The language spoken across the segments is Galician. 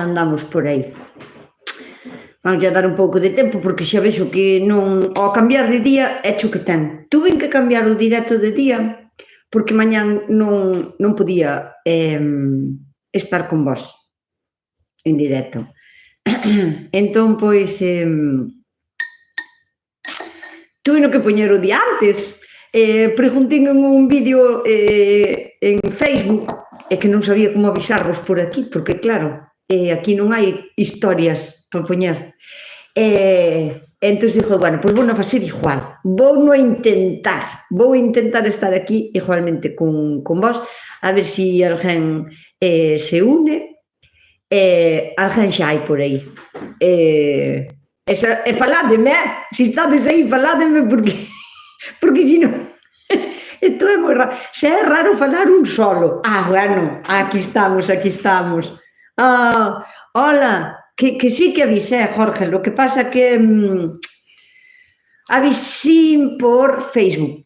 andamos por aí. Vamos a dar un pouco de tempo porque xa vexo que non, ao cambiar de día é cho que ten. Tuve que cambiar o directo de día porque mañán non podía estar con vos en directo. Entón, pois, tuve que poñer o día antes. Preguntei en un vídeo en Facebook e que non sabía como avisarvos por aquí, porque claro, aquí non hai historias para poñer. Entón dixo, bueno, pois vou non facer igual, vou intentar estar aquí igualmente con vos, a ver se alguén se une, alguén xa hai por aí. E faládeme, se estades aí, faládeme porque se non, isto é moi raro, se é raro falar un solo. Bueno, aquí estamos. Hola, que sí que avisé, Jorge, lo que pasa que avisín por Facebook.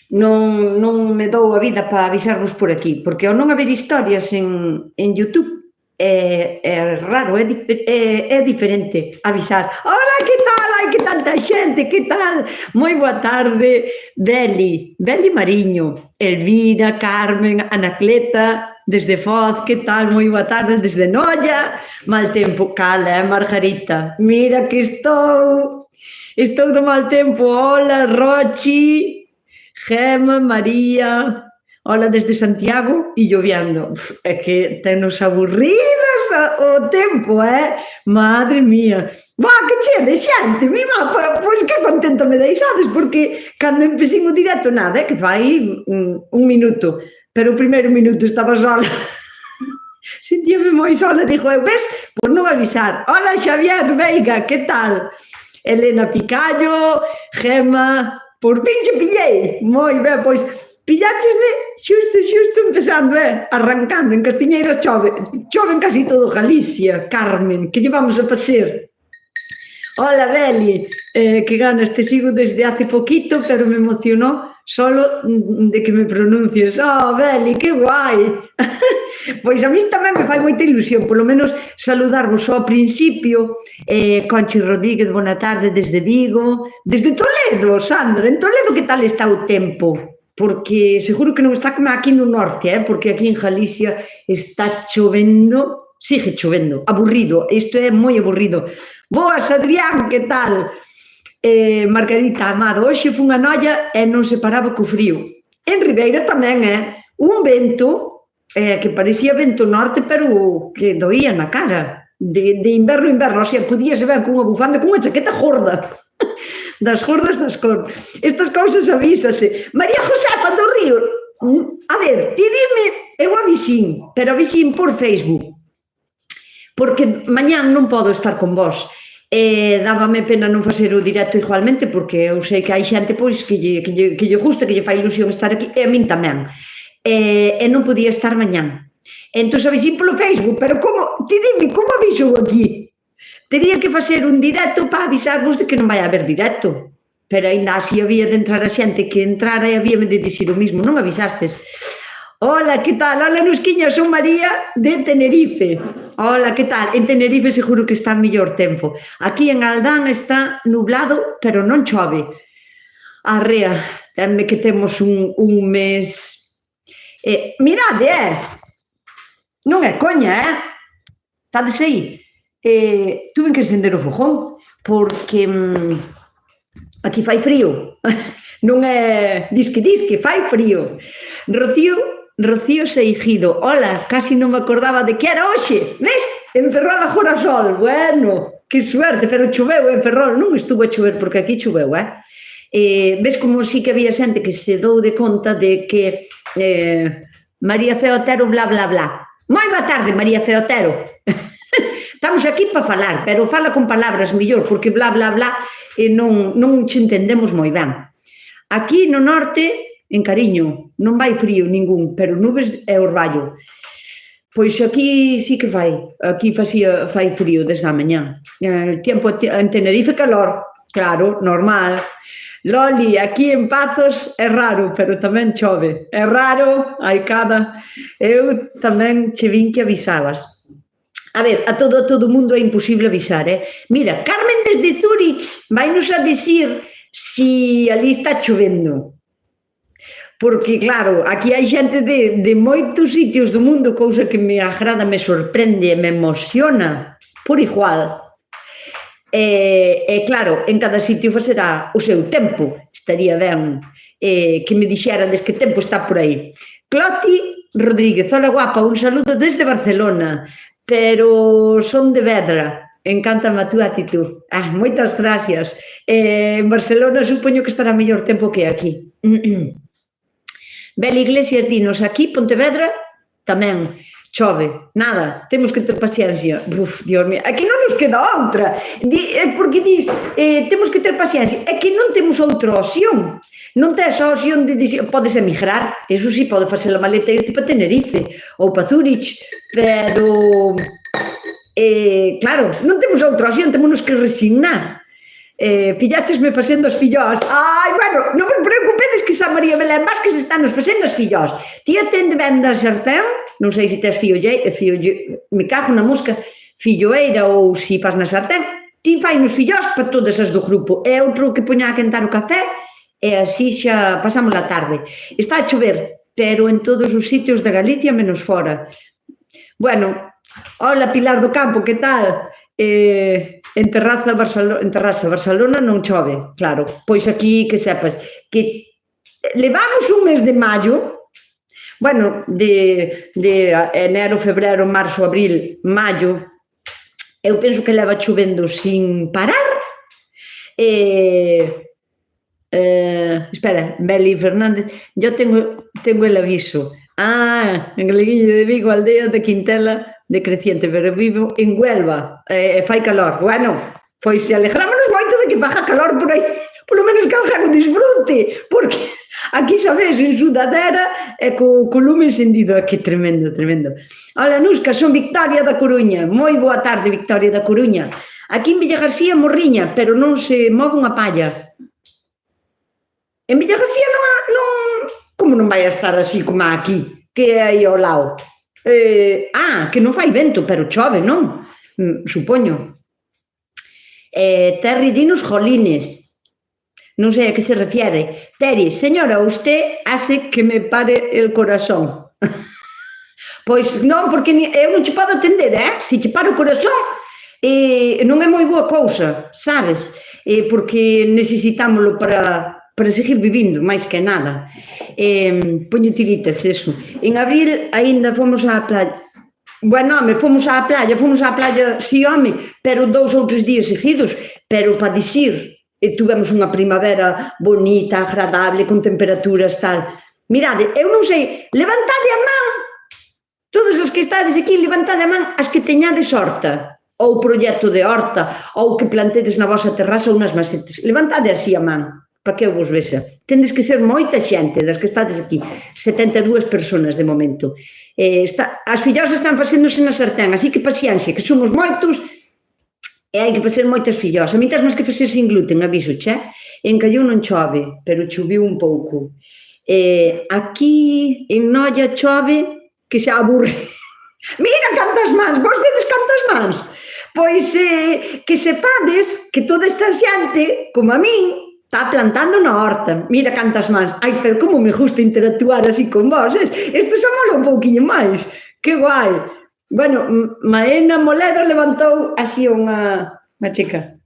Non me dou a vida para avisarvos por aquí, porque ao non haber historias en YouTube, é raro, é diferente avisar. Hola, que tal? Ai, que tanta xente, que tal? Moi boa tarde, Beli Mariño, Elvira, Carmen, Anacleta, desde Foz, que tal? Moi boa tarde, desde Noia, mal tempo, cala, Margarita, mira que estou do mal tempo, hola, Rochi, Gema, María, hola desde Santiago e lloviando. É que tenos aburridas o tempo, Madre mía. Que che de xente, pois que contento me deixades, porque cando empecín o directo nada, que fai un minuto, pero o primeiro minuto estaba sola. Sentíame moi sola, dixo, ves, por non avisar. Hola, Xavier Veiga, que tal? Elena Picallo, Gema, por fin che pillei. Moi ben, pois, pilláchesme xusto empezando, arrancando. En Castiñeiras chove en casi todo Galicia. Carmen, que lle vamos a facer? Hola, Beli, que ganas, te sigo desde hace poquito, pero me emocionó solo de que me pronuncies. Beli, que guai. Pois a mí tamén me fai moita ilusión, polo menos saludarvos ao principio. Conchi Rodríguez, boa tarde desde Vigo. Desde Toledo, Sandra, en Toledo que tal está o tempo? Porque seguro que non está como aquí no norte, porque aquí en Galicia está chovendo, sigue chovendo, aburrido, isto é moi aburrido. Boas, Adrián, que tal? Margarita Amado, hoxe fun a Noia e non se paraba co frío. En Ribeira tamén, un vento que parecía vento norte, pero que doía na cara, de inverno, o sea, podíase ben cunha bufanda, cunha chaqueta gorda, das gordas das cor. Estas cousas avísase. María Josefa do Río, a ver, ti dime, eu avisín, pero avisín por Facebook, porque mañán non podo estar con vos. Dábame pena non facer o directo igualmente, porque eu sei que hai xente pois que lle gusta, que lle fai ilusión estar aquí, e a min tamén. E non podía estar mañán. Entón avisín polo Facebook, pero como, ti dime, como aviso aquí? Tería que facer un directo para avisarvos de que non vai haber directo. Pero ainda así había de entrar a xente que entrara e habíame de dicir o mismo, non avisastes. Hola, que tal? Hola, Nusquiña, son María de Tenerife. Hola, que tal? En Tenerife seguro que está mellor tempo. Aquí en Aldán está nublado, pero non chove. Arrea, tenme que temos un mes... Mirade, non é coña, Estades aí? Tuve que encender o fogón, porque aquí fai frío. Non é disque, fai frío. Rocío Seijido, hola, casi non me acordaba de que era hoxe, ves? En Ferrol agora sol, bueno, que suerte, pero choveu en Ferrol, non estuvo a chover porque aquí choveu, ves como sí que había xente que se dou de conta de que María Feotero, bla, bla, bla. Moi boa tarde, María Feotero. Estamos aquí para falar, pero fala con palabras mellor, porque bla, bla, bla, non che entendemos moi ben. Aquí no norte, en Cariño, non vai frío ningún, pero nubes e orballo. Pois aquí sí que fai, aquí fai frío desde a mañá. El tempo en Tenerife calor, claro, normal. Loli, aquí en Pazos é raro, pero tamén chove. É raro, hai cada... Eu tamén che vin que avisabas. A ver, a todo o mundo é imposible avisar, Mira, Carmen desde Zurich vainos a dicir si ali está chovendo. Porque, claro, aquí hai xente de moitos sitios do mundo, cousa que me agrada, me sorprende e me emociona por igual. E claro, en cada sitio será o seu tempo. Estaría ben que me dixerades que tempo está por aí. Cloti Rodríguez, hola guapa, un saludo desde Barcelona, pero son de Vedra. Encántame a túa actitud. Moitas gracias. En Barcelona supoño que estará mellor tempo que aquí. Bela Iglesias dinos, aquí, Pontevedra, tamén chove, nada, temos que ter paciencia. Dios mío, aquí non nos queda outra. Porque dis, temos que ter paciencia, é que non temos outra opción. Non tes a opción de dicir, podes emigrar, eso sí, pode facer a maleta e irte para Tenerife ou para Zurich, pero claro, non temos outra opción, temos que resignar. Pilláchesme facendo as fillós. Bueno, non vos preocupedes que esa María Belén Vázquez está nos facendo as fillós. Tía ten de venda sartén, non sei se tes me cago na mosca, filloeira ou se faz na sartén, ti fai nos fillós para todas as do grupo. E outro que poña a quentar o café, e así xa pasamos a tarde. Está a chover, pero en todos os sitios de Galicia menos fora. Bueno, hola Pilar do Campo, que tal? En Terraza, Barcelona non chove, claro. Pois aquí, que sepas, que levamos un mes de maio, bueno, de enero, febrero, marzo, abril, maio, eu penso que leva chovendo sin parar. Espera, Beli Fernández, yo tengo el aviso. En Galeguillo de Vigo, aldea de Quintela de Creciente, pero vivo en Huelva, fai calor. Bueno, pois se alegrámonos moito de que faga calor por aí, polo menos que algo disfrute, porque aquí, sabes, en sudadera e co lume encendido, que tremendo, tremendo. Hola, Nusca, son Victoria da Coruña, moi boa tarde, Victoria da Coruña. Aquí en Villagarcía morriña, pero non se move unha palla. En Villagarcía non, como non vai a estar así como aquí, que é aí ao lado? Que non fai vento, pero chove, non? Supoño. Terry dinos jolines. Non sei a que se refiere. Terry, señora, usted hace que me pare el corazón. Pois non, porque eu non che podo atender, Se che paro o corazón, non é moi boa cousa, sabes? Porque necesitámoslo para seguir vivindo, máis que nada. Poño tiritas, eso. En abril aínda fomos á playa. Bueno, home, fomos á playa, sí, home, pero 2 ou 3 días seguidos, pero para dicir, tivemos unha primavera bonita, agradable, con temperaturas tal. Mirade, eu non sei, levantade a man, todos os que estades aquí, levantade a man as que teñades horta, ou proxecto de horta, ou que plantedes na vosa terraza ou nas macetas. Levantade así a man, para que eu vos vexa. Tendes que ser moita xente das que estades aquí, 72 personas de momento. As fillós están facéndose na sartén, así que paciencia, que somos moitos e hai que facer moitas fillós. A mí tens máis que facer sin gluten, aviso, che? En Callón non chove, pero choviu un pouco. Aquí en Noia chove que xa aburre. Mira cantas mans, vos vedes cantas mans? Pois que sepades que toda esta xente, como a min, está plantando na horta. Mira cantas mans. Pero como me gusta interactuar así con vos. Isto xa mola un pouquiño máis. Que guai. Bueno, Maena Moledo levantou así unha chica.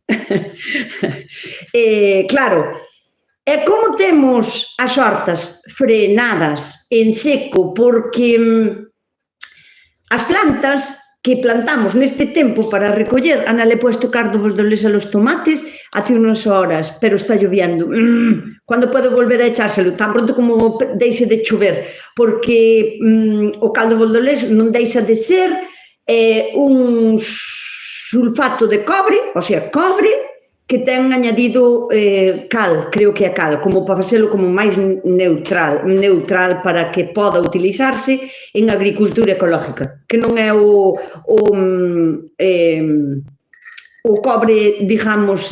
Claro, e como temos as hortas frenadas en seco, porque as plantas que plantamos neste tempo para recoller, Ana le puedes tocar do bordolés a los tomates hace unas horas, pero está lloviendo. Cando podo volver a echárselo? Tan pronto como deixe de chover, porque o caldo bordolés non deixa de ser un sulfato de cobre, o sea, cobre, que ten añadido cal, creo que é cal, como para facelo como máis neutral para que poda utilizarse en agricultura ecológica, que non é o cobre, digamos,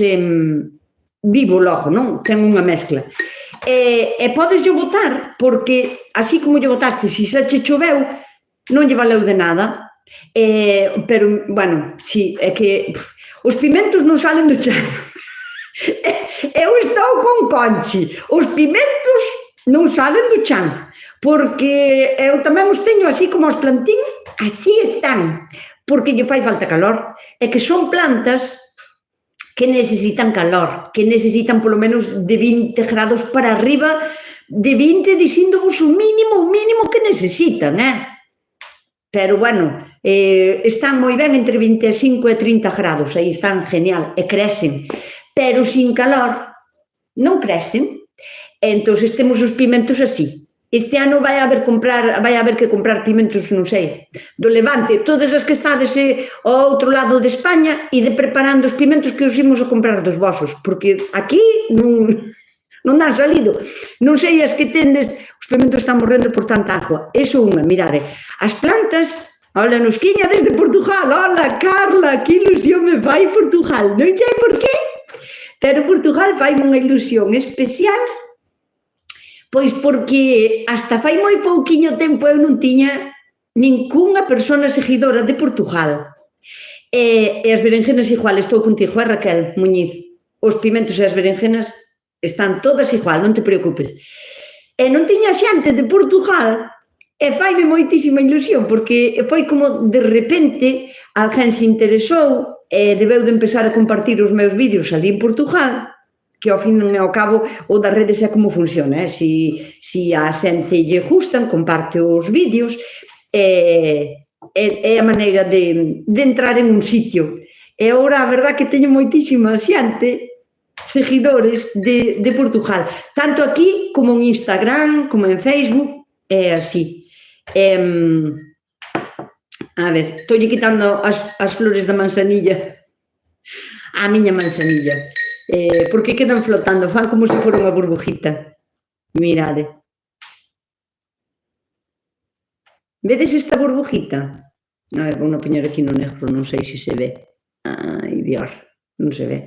vivo logo, non? Ten unha mezcla. E podes lle botar, porque así como lle botaste, se xa che choveu, non lle valeu de nada, Pero, bueno, sí, é que os pimentos non salen do chan. Eu estou con Conchi. Os pimentos non salen do chan, porque eu tamén os teño así como os plantín, así están, porque lle fai falta calor. É que son plantas que necesitan calor, que necesitan polo menos de 20 grados para arriba, de 20 dixíndovos o mínimo que necesitan, Pero, bueno, están moi ben entre 25 e 30 grados, aí están genial, e crecen. Pero sin calor non crecen. Entón, temos os pimentos así. Este ano vai haber que comprar pimentos, non sei, do Levante, todas as que estades ao outro lado de España, ide preparando os pimentos que os imos a comprar dos vosos, porque aquí non dan salido. Non sei as que tendes, os pimentos están morrendo por tanta agua. Iso unha, mirade. As plantas, hola, Nusquiña desde Portugal, hola, Carla, que ilusión me fai Portugal. Non sei por qué, pero Portugal fai unha ilusión especial, pois porque hasta fai moi pouquiño tempo eu non tiña ningunha persona seguidora de Portugal. E as berenjenas igual, estou contigo, Raquel Muñiz. Os pimentos e as berenjenas están todas igual, non te preocupes. E non tiña xente de Portugal, e faime moitísima ilusión, porque foi como de repente alguén se interesou e debeu de empezar a compartir os meus vídeos ali en Portugal, que ao fin e ao cabo o das redes é como funciona, si a xente lle gustan, comparte os vídeos, é a maneira de entrar en un sitio. E agora a verdad que teño moitísima xente, seguidores de Portugal, tanto aquí como en Instagram, como en Facebook, é así. A ver, estou quitando as flores da manzanilla, a miña manzanilla, porque quedan flotando, fan como se fora unha burbujita. Mirade. Vedes esta burbujita? A ver, vou poñer aquí no negro, non sei se se ve. Ai, Dios, non se ve.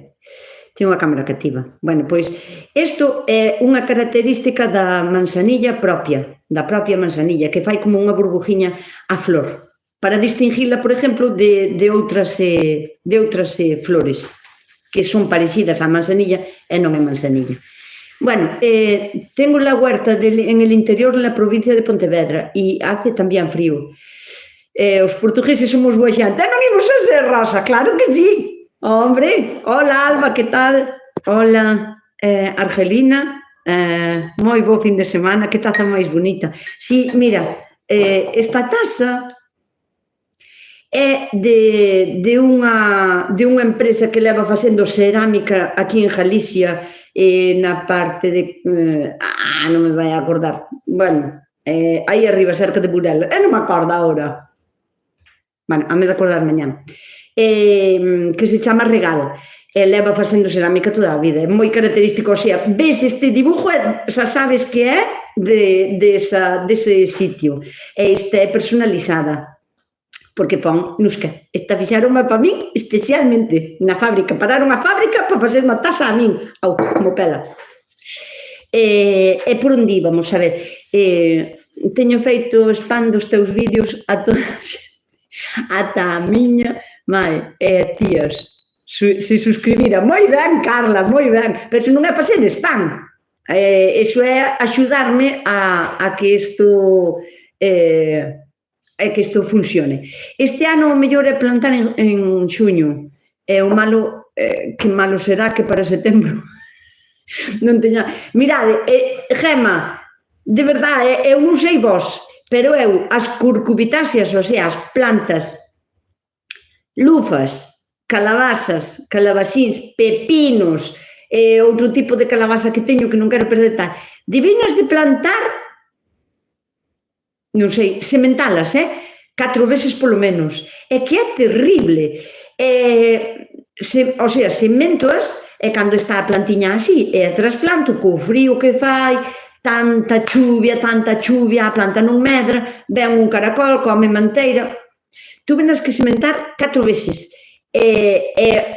Ten unha cámara cativa. Bueno, pois, isto é unha característica da manzanilla propia, da propia manzanilla, que fai como unha burbujiña a flor, para distinguila, por exemplo, de outras flores, que son parecidas á manzanilla e non é manzanilla. Bueno, tengo la huerta en el interior de la provincia de Pontevedra y hace también frío. Os portugueses somos boa xente. Non imos a ser, Rosa? Claro que sí. Hombre, hola Alba, que tal? Hola, Argelina, moi bo fin de semana, que taza máis bonita. Sí, mira, esta taza é de unha empresa que leva facendo cerámica aquí en Galicia, na parte de... non me vai a acordar. Bueno, aí arriba, cerca de Burela. Non me acordo agora. Bueno, a me de acordar mañana. Que se chama Regal. Leva facendo cerámica toda a vida. É moi característico, o sea, ves este dibujo e xa sabes que é dese sitio. Esta é personalizada. Porque pon, Nusca, esta fixaronme para min especialmente na fábrica. Pararon a fábrica para facer unha taza a min. Au, como pela. E por onde íbamos, a ver, teño feito spam dos teus vídeos a todas, ata a miña mai e tías se suscribira. Moi ben, Carla, moi ben, pero se non é facer spam, iso é axudarme a que isto funcione. Este ano o mellor é plantar en xuño, e o malo, que malo será que para setembro non teña... Mirade, Gema, de verdade, eu non sei vos, pero eu, as curcubitáceas, o sea, as plantas, lufas, calabazas, calabacíns, pepinos, outro tipo de calabaza que teño que non quero perder tal, divinas de plantar, non sei, sementalas, 4 veces polo menos. É que é terrible. O sea, sementoas, e cando está a plantiña así, e a trasplanto co frío que fai, tanta chuvia, a planta non medra, ven un caracol, come manteira. Tuvenas que sementar 4 veces. E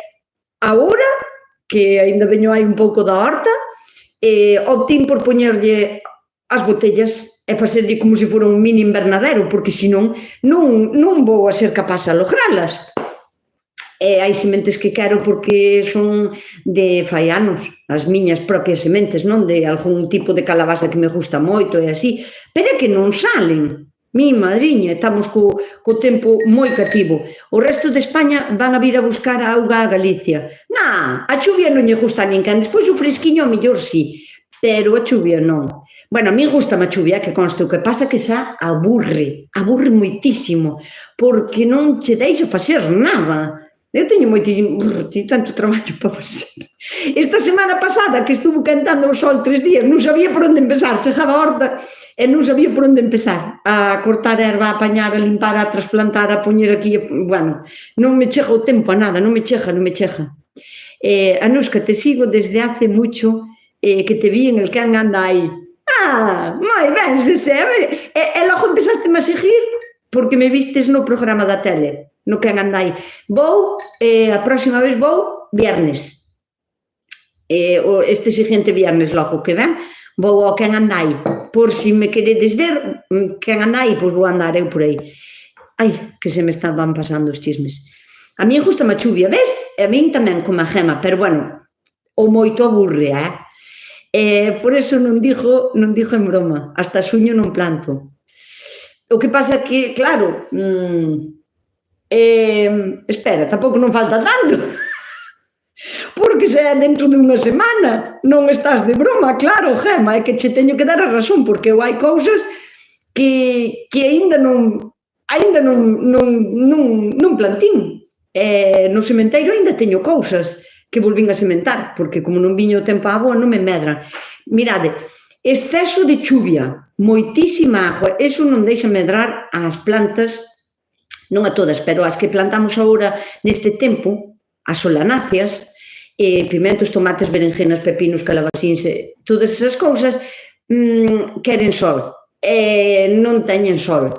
agora, que ainda veño hai un pouco da horta, optín por poñerlle as botellas e facerlle como se fora un mini invernadero, porque senón non vou a ser capaz de logralas. E hai sementes que quero porque son de fai anos, as miñas propias sementes, non de algún tipo de calabaza que me gusta moito e así, pero é que non salen. Mi madriña, estamos co tempo moi cativo. O resto de España van a vir a buscar a auga a Galicia. A chuvia non lle gusta a ninguén, despois o fresquiño ao mellor sí, pero a chuvia non. Bueno, a mí gusta a chuvia, que conste, o que pasa que xa aburre moitísimo, porque non che deixa facer nada. Eu teño moitísimo, teño tanto traballo para facer. Esta semana pasada que estuvo cantando o sol 3 días, non sabía por onde empezar, chegaba a horta e non sabía por onde empezar, a cortar erva, a apañar, a limpar, a trasplantar, a poñer aquí, bueno, non me chega o tempo a nada, non me chega. Anuska, te sigo desde hace mucho, que te vi en el Quen Anda Aí. Moi ben, e logo empezaste a seguir porque me vistes no programa da tele, no Quen Anda Aí. Vou, a próxima vez vou viernes. Este seguinte viernes logo que ven, vou ao Quen Anda Aí. Por si me queredes ver, Quen Anda Aí, pois vou andar eu por aí. Ai, que se me estaban pasando os chismes. A mí gusta a chuvia, ves? A min tamén como a Gema, pero bueno, o moito aburre, por eso non digo en broma, hasta suño non planto. O que pasa que, claro, espera, tampouco non falta tanto, porque se é dentro de unha semana, non estás de broma, claro, Gema, é que che teño que dar a razón, porque eu hai cousas que aínda non plantín. No sementeiro aínda teño cousas que volvín a sementar, porque como non viño o tempo a boa, non me medran. Mirade, exceso de chuvia, moitísima agua, eso non deixa medrar as plantas, non a todas, pero as que plantamos agora neste tempo, as solanáceas, pimentos, tomates, berenjenas, pepinos, calabacíns, todas esas cousas, queren sol, non teñen sol.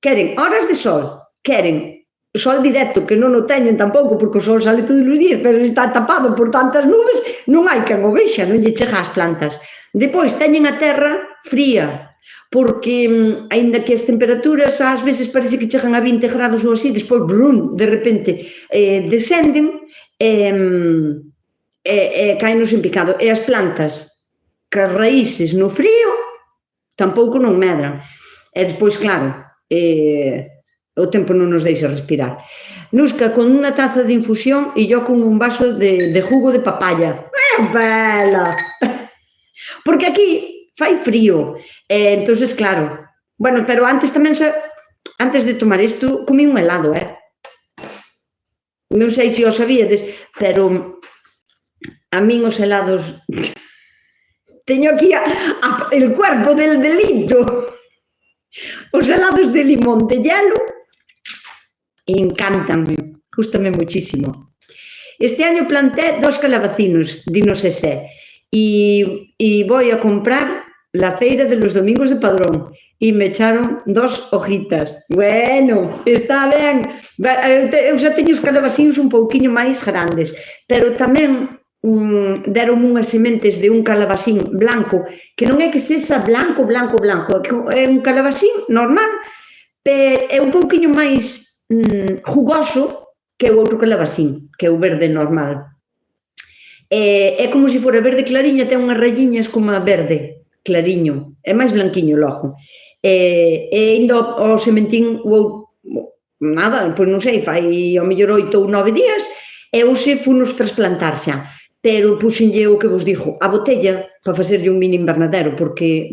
Queren horas de sol, queren sol directo, que non o teñen tampouco, porque o sol sale todos os días, pero está tapado por tantas nubes, non hai quen o vexa, non lle chega ás plantas. Depois, teñen a terra fría, porque, aínda que as temperaturas ás veces parece que chegan a 20 grados ou así, despois, brum, de repente, descenden e caen en picado. E as plantas, que as raíces no frío, tampouco non medran. E despois, claro, o tempo non nos deixa respirar. Nuska, con unha taza de infusión e yo con un vaso de jugo de papaya. Bela! Porque aquí fai frío. Entonces, claro. Bueno, pero antes tamén, antes de tomar isto, comí un helado, Non sei se o sabíades, pero a min os helados... Teño aquí el cuerpo del delito. Os helados de limón de hielo encántanme, gústame muchísimo. Este año planté 2 calabacinos, dinos ese, y voy a comprar la feira de los domingos de Padrón, y me echaron 2 hojitas. Bueno, está ben. Eu xa teño os calabacíns un pouquiño máis grandes, pero tamén deron unhas sementes de un calabacín blanco, que non é que sexa blanco, é un calabacín normal, pero é un pouquiño máis jugoso que o outro calabacín, que é o verde normal. É como se fora verde clariño, ten unhas rayiñas como a verde clariño, é máis blanquiño logo. E ainda o sementín, nada, pois non sei, fai ao mellor 8 ou 9 días, e hoxe funos trasplantar xa. Pero puxenlle o que vos digo, a botella para facerlle un mini invernadero, porque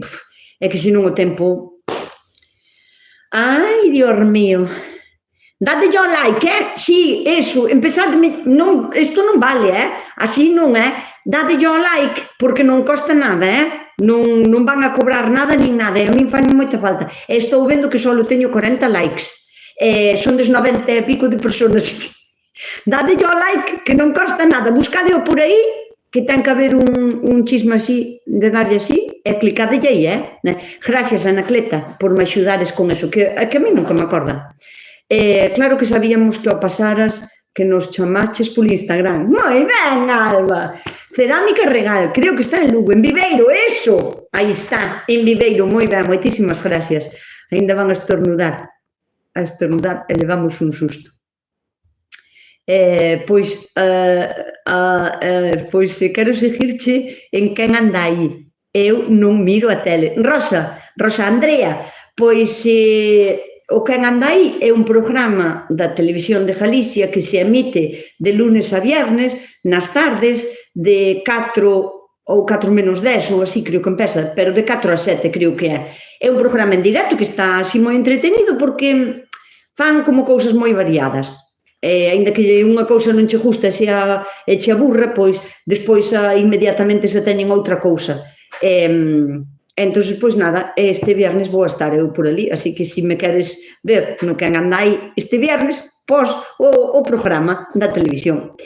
é que senón o tempo... Ai, Dios mío! Dadelle ao like, Si, eso, empezadme... Isto non vale, Así non, Dadelle ao like, porque non costa nada, Non van a cobrar nada nin nada, a min fai moita falta. Estou vendo que só teño 40 likes. Son des 90 e pico de personas. Dadelle ao like, que non costa nada. Buscadeo por aí, que ten que haber un chisme así, de darlle así, e clicadelle aí, Gracias, Anacleta, por me axudares con eso, que a mí nunca me acorda. Claro que sabíamos que ao pasaras que nos chamaches polo Instagram. Moi ben, Alba. Cerámica Regal, creo que está en Lugo, en Viveiro, eso. Aí está, en Viveiro, moi ben, moitísimas gracias. Ainda van a estornudar e levamos un susto. Pois quero seguirche en quen anda aí. Eu non miro a tele. Rosa Andrea, pois o quen anda aí é un programa da Televisión de Galicia que se emite de lunes a viernes nas tardes de 4 ou 4 menos 10 ou así creo que empeza, pero de 4 a 7 creo que é. É un programa en directo que está así moi entretenido porque fan como cousas moi variadas. Ainda que unha cousa non che gusta e che aburra, pois despois inmediatamente se teñen outra cousa. Entón, pois nada, este viernes vou a estar eu por ali, así que se me queres ver no que anda aí este viernes, pos o programa da televisión.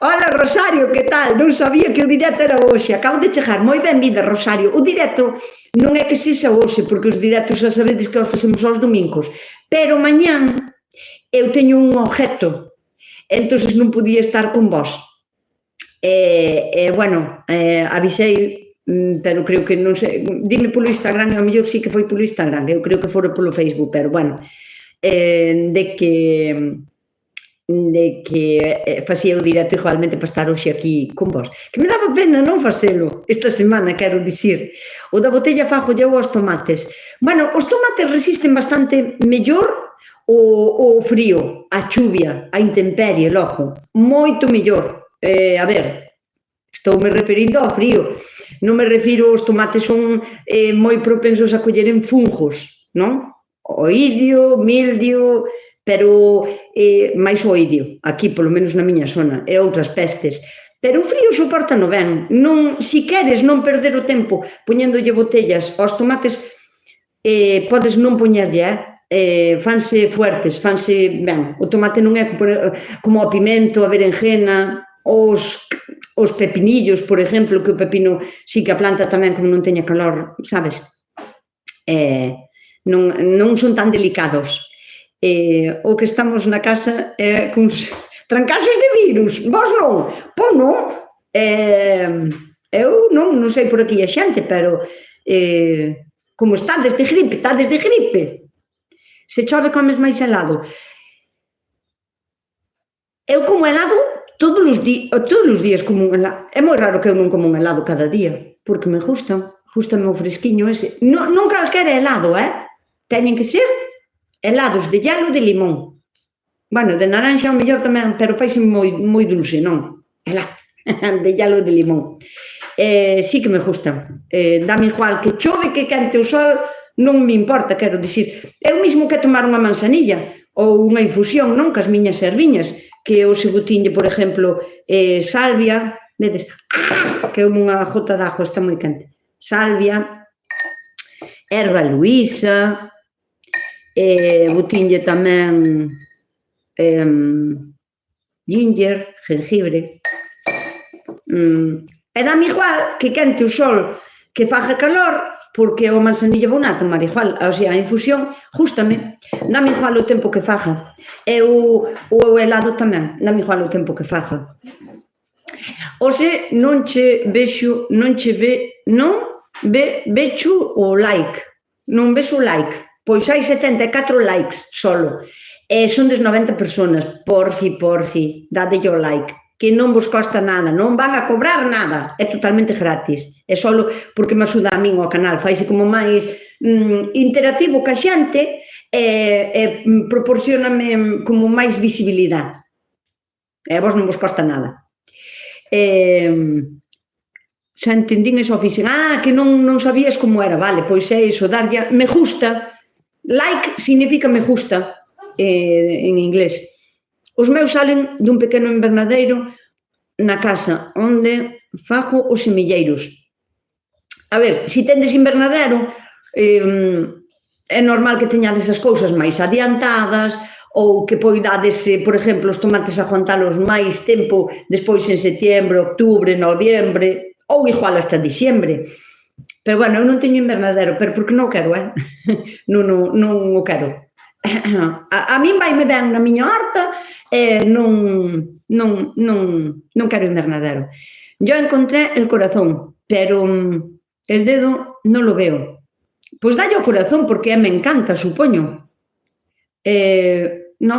Hola, Rosario, que tal? Non sabía que o directo era hoxe, acabo de chegar, moi benvida, Rosario. O directo non é que sexa hoxe, porque os directos xa sabedes que os facemos aos domingos, pero mañán eu teño un objeto, entón non podía estar con vos. Bueno, avisei, pero creo que non sei, dime polo Instagram, e ao mellor sí que foi polo Instagram, eu creo que fora polo Facebook, pero bueno, de que facía o directo igualmente para estar hoxe aquí con vos. Que me daba pena non facelo esta semana, quero dicir. O da botella fajo eu aos tomates. Bueno, os tomates resisten bastante mellor o frío, a chuvia, a intemperie, logo. Moito mellor. A ver, estoume referindo ao frío. Non me refiro aos tomates son moi propensos a colleren fungos, non? Oidio, mildio, pero máis oidio, aquí, polo menos na miña zona, e outras pestes. Pero o frío soportano ben. Non, si queres non perder o tempo poñéndolle botellas aos tomates, podes non poñerlle, fanse fuertes, fanse ben. O tomate non é como o pimento, a berenjena, os pepinillos, por exemplo, que o pepino sí que a planta tamén como non teña calor, sabes? Non son tan delicados. O que estamos na casa é con trancasos de virus. Vos non? Pô, non? Eu non sei por aquí a xente, pero como estades de gripe. Se chove comes máis helado. Eu como helado todos os días como un helado. É moi raro que eu non como un helado cada día, porque me gustame o fresquiño ese. Non calquera helado, teñen que ser helados de hielo de limón. Bueno, de naranxa ao mellor tamén, pero faise moi dulce, non? Helado de hielo de limón. Sí que me gustan. Dame igual que chove, que quente o sol, non me importa, quero dicir. Eu mesmo que tomar unha manzanilla ou unha infusión, non? Cas miñas erviñas, que hoxe botinlle, por exemplo, salvia, vedes? Que é unha gota de agua, está moi quente. Salvia, erva luísa, botinlle tamén ginger, jengibre. E dame igual que quente o sol, que faga calor, porque o manzanilla vou na tomar igual, o sea, a infusión, justame, dame igual o tempo que faga. E o helado tamén, dame igual o tempo que faga. Ose non che vexo, o like, non vexo o like, pois hai 74 likes solo, e son des 90 personas, porfi, dadelle o like, que non vos costa nada, non van a cobrar nada, é totalmente gratis, é solo porque me axuda a min o canal, faise como máis interactivo ca xente e proporcioname como máis visibilidade, e a vos non vos costa nada. Xa entendín eso, fixen, que non sabías como era, vale, pois é iso, darlle me gusta, like significa me gusta en inglés. Os meus salen dun pequeno invernadeiro na casa onde fago os semilleiros. A ver, se tendes invernadero, é normal que teñades as cousas máis adiantadas ou que poidades, por exemplo, os tomates aguantalos máis tempo despois en setembro, outubro, noviembre ou igual hasta diciembre. Pero, bueno, eu non teño invernadero, pero porque non quero, non o quero. A min vaime ben na miña horta e non quero invernadero. Yo encontré el corazón, pero El dedo non lo veo. Pois dalle ao corazón, porque me encanta, supoño. No,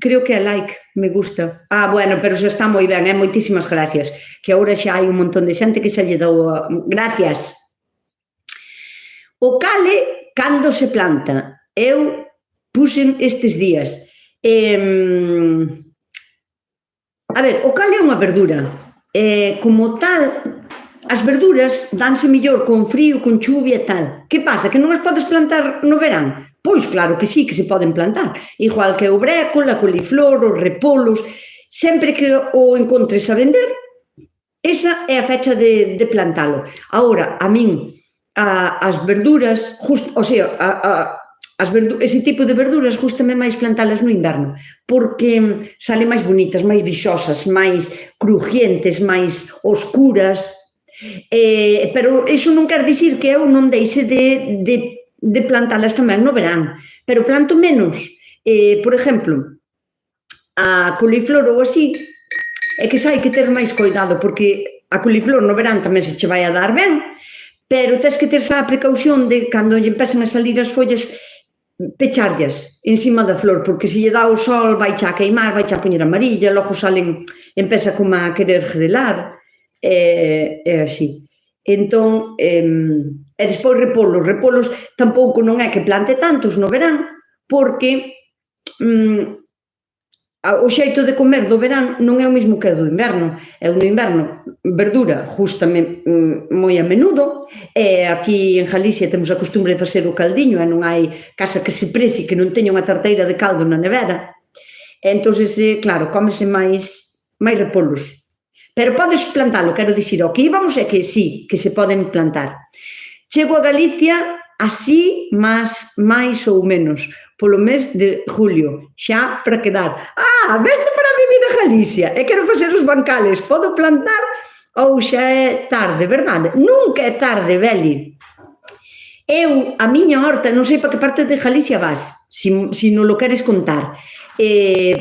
creo que é like, me gusta. Bueno, pero xa está moi ben, moitísimas gracias, que agora xa hai un montón de xente que xa lle dou gracias. O cale, cando se planta? Eu puxen estes días. A ver, o cale é unha verdura. Como tal, as verduras danse mellor con frío, con chuvia e tal. Que pasa? Que non as podes plantar no verán? Pois claro que sí, que se poden plantar. Igual que o brécol, a coliflor, os repolos. Sempre que o encontres a vender, esa é a fecha de plantalo. Agora, a min, as verduras, ese tipo de verduras gústame máis plantalas no inverno, porque salen máis bonitas, máis vixosas, máis crujientes, máis oscuras. Pero iso non quer dicir que eu non deixe de plantalas tamén no verán, pero planto menos. Por exemplo, a coliflor ou así, é que hai que ter máis cuidado, porque a coliflor no verán tamén se che vai a dar ben, pero tens que ter xa a precaución de cando lle empecen a salir as follas, pecharllas encima da flor, porque se lle dá o sol vai xa a queimar, vai xa a poñer amarilla, logo salen, empeza como a querer grelar, así. Entón, e despois repolos tampouco non é que plante tantos no verán, porque o xeito de comer do verán non é o mesmo que o do inverno. No inverno, verdura, gústame moi a menudo, e aquí en Galicia temos a costumbre de facer o caldiño, e non hai casa que se prese que non teña unha tarteira de caldo na nevera. Entón, claro, cómese máis repolos. Pero podes plantalo, quero dicir, o que íbamos é que sí, que se poden plantar. Chego a Galicia así, máis ou menos, polo mes de julio, xa para quedar. Veste para vivir a Galicia e quero facer os bancales, podo plantar ou xa é tarde, verdade? Nunca é tarde, Beli. Eu, a miña horta, non sei para que parte de Galicia vas, se non lo queres contar,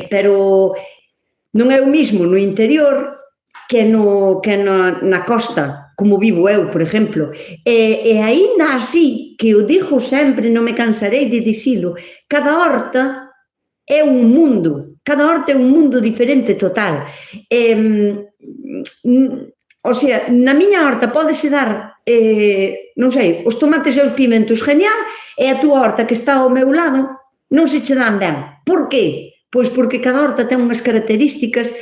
pero non é o mismo no interior que na costa, como vivo eu, por exemplo. E aínda así, que o digo sempre, non me cansarei de dicilo, cada horta é un mundo, diferente total. O sea, na miña horta pódese dar, non sei, os tomates e os pimentos genial, e a túa horta que está ao meu lado non se che dan ben. Por qué? Pois porque cada horta ten unhas características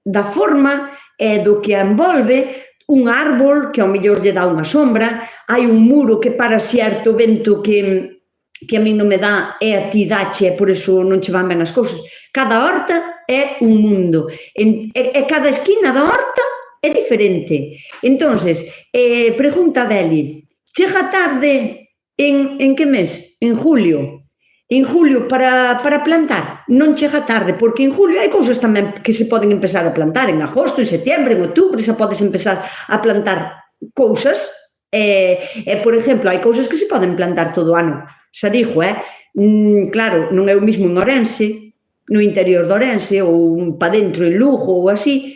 da forma e do que a envolve, un árbol que ao mellor lle dá unha sombra, hai un muro que para xerto vento que a mí non me dá e a ti dache, e por iso non che van ben as cousas. Cada horta é un mundo, e cada esquina da horta é diferente. Entonces, pregunta Beli, chega tarde en que mes? En julio. En julio para plantar non chega tarde, porque en julio hai cousas tamén que se poden empezar a plantar en agosto, en setembro, en outubro, xa podes empezar a plantar cousas, por exemplo, hai cousas que se poden plantar todo o ano, xa dixo, claro, non é o mismo en Ourense, no interior de Ourense, ou pa dentro en Lugo ou así,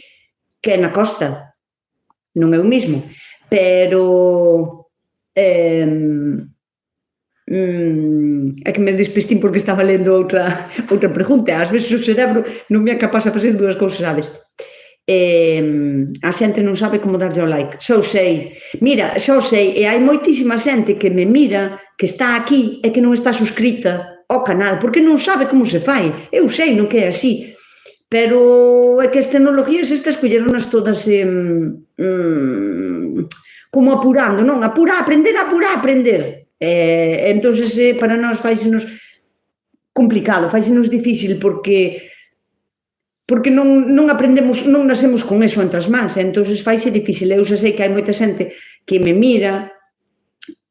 que na costa, non é o mismo, pero é que me despistín porque estaba lendo outra pregunta. Ás veces o cerebro non me é capaz de facer dúas cousas, sabes? A xente non sabe como darlle ao like. Xa o sei. Mira, xa o sei. E hai moitísima xente que me mira, que está aquí e que non está suscrita ao canal, porque non sabe como se fai. Eu sei, non que é así. Pero é que as tecnologías estas colleronas todas como apurando, non? Apura, aprender. Entonces, para nós faisenos complicado, faisenos difícil, porque non aprendemos, non nasemos con eso entre as mans, entonces faise difícil. Eu xa sei que hai moita xente que me mira,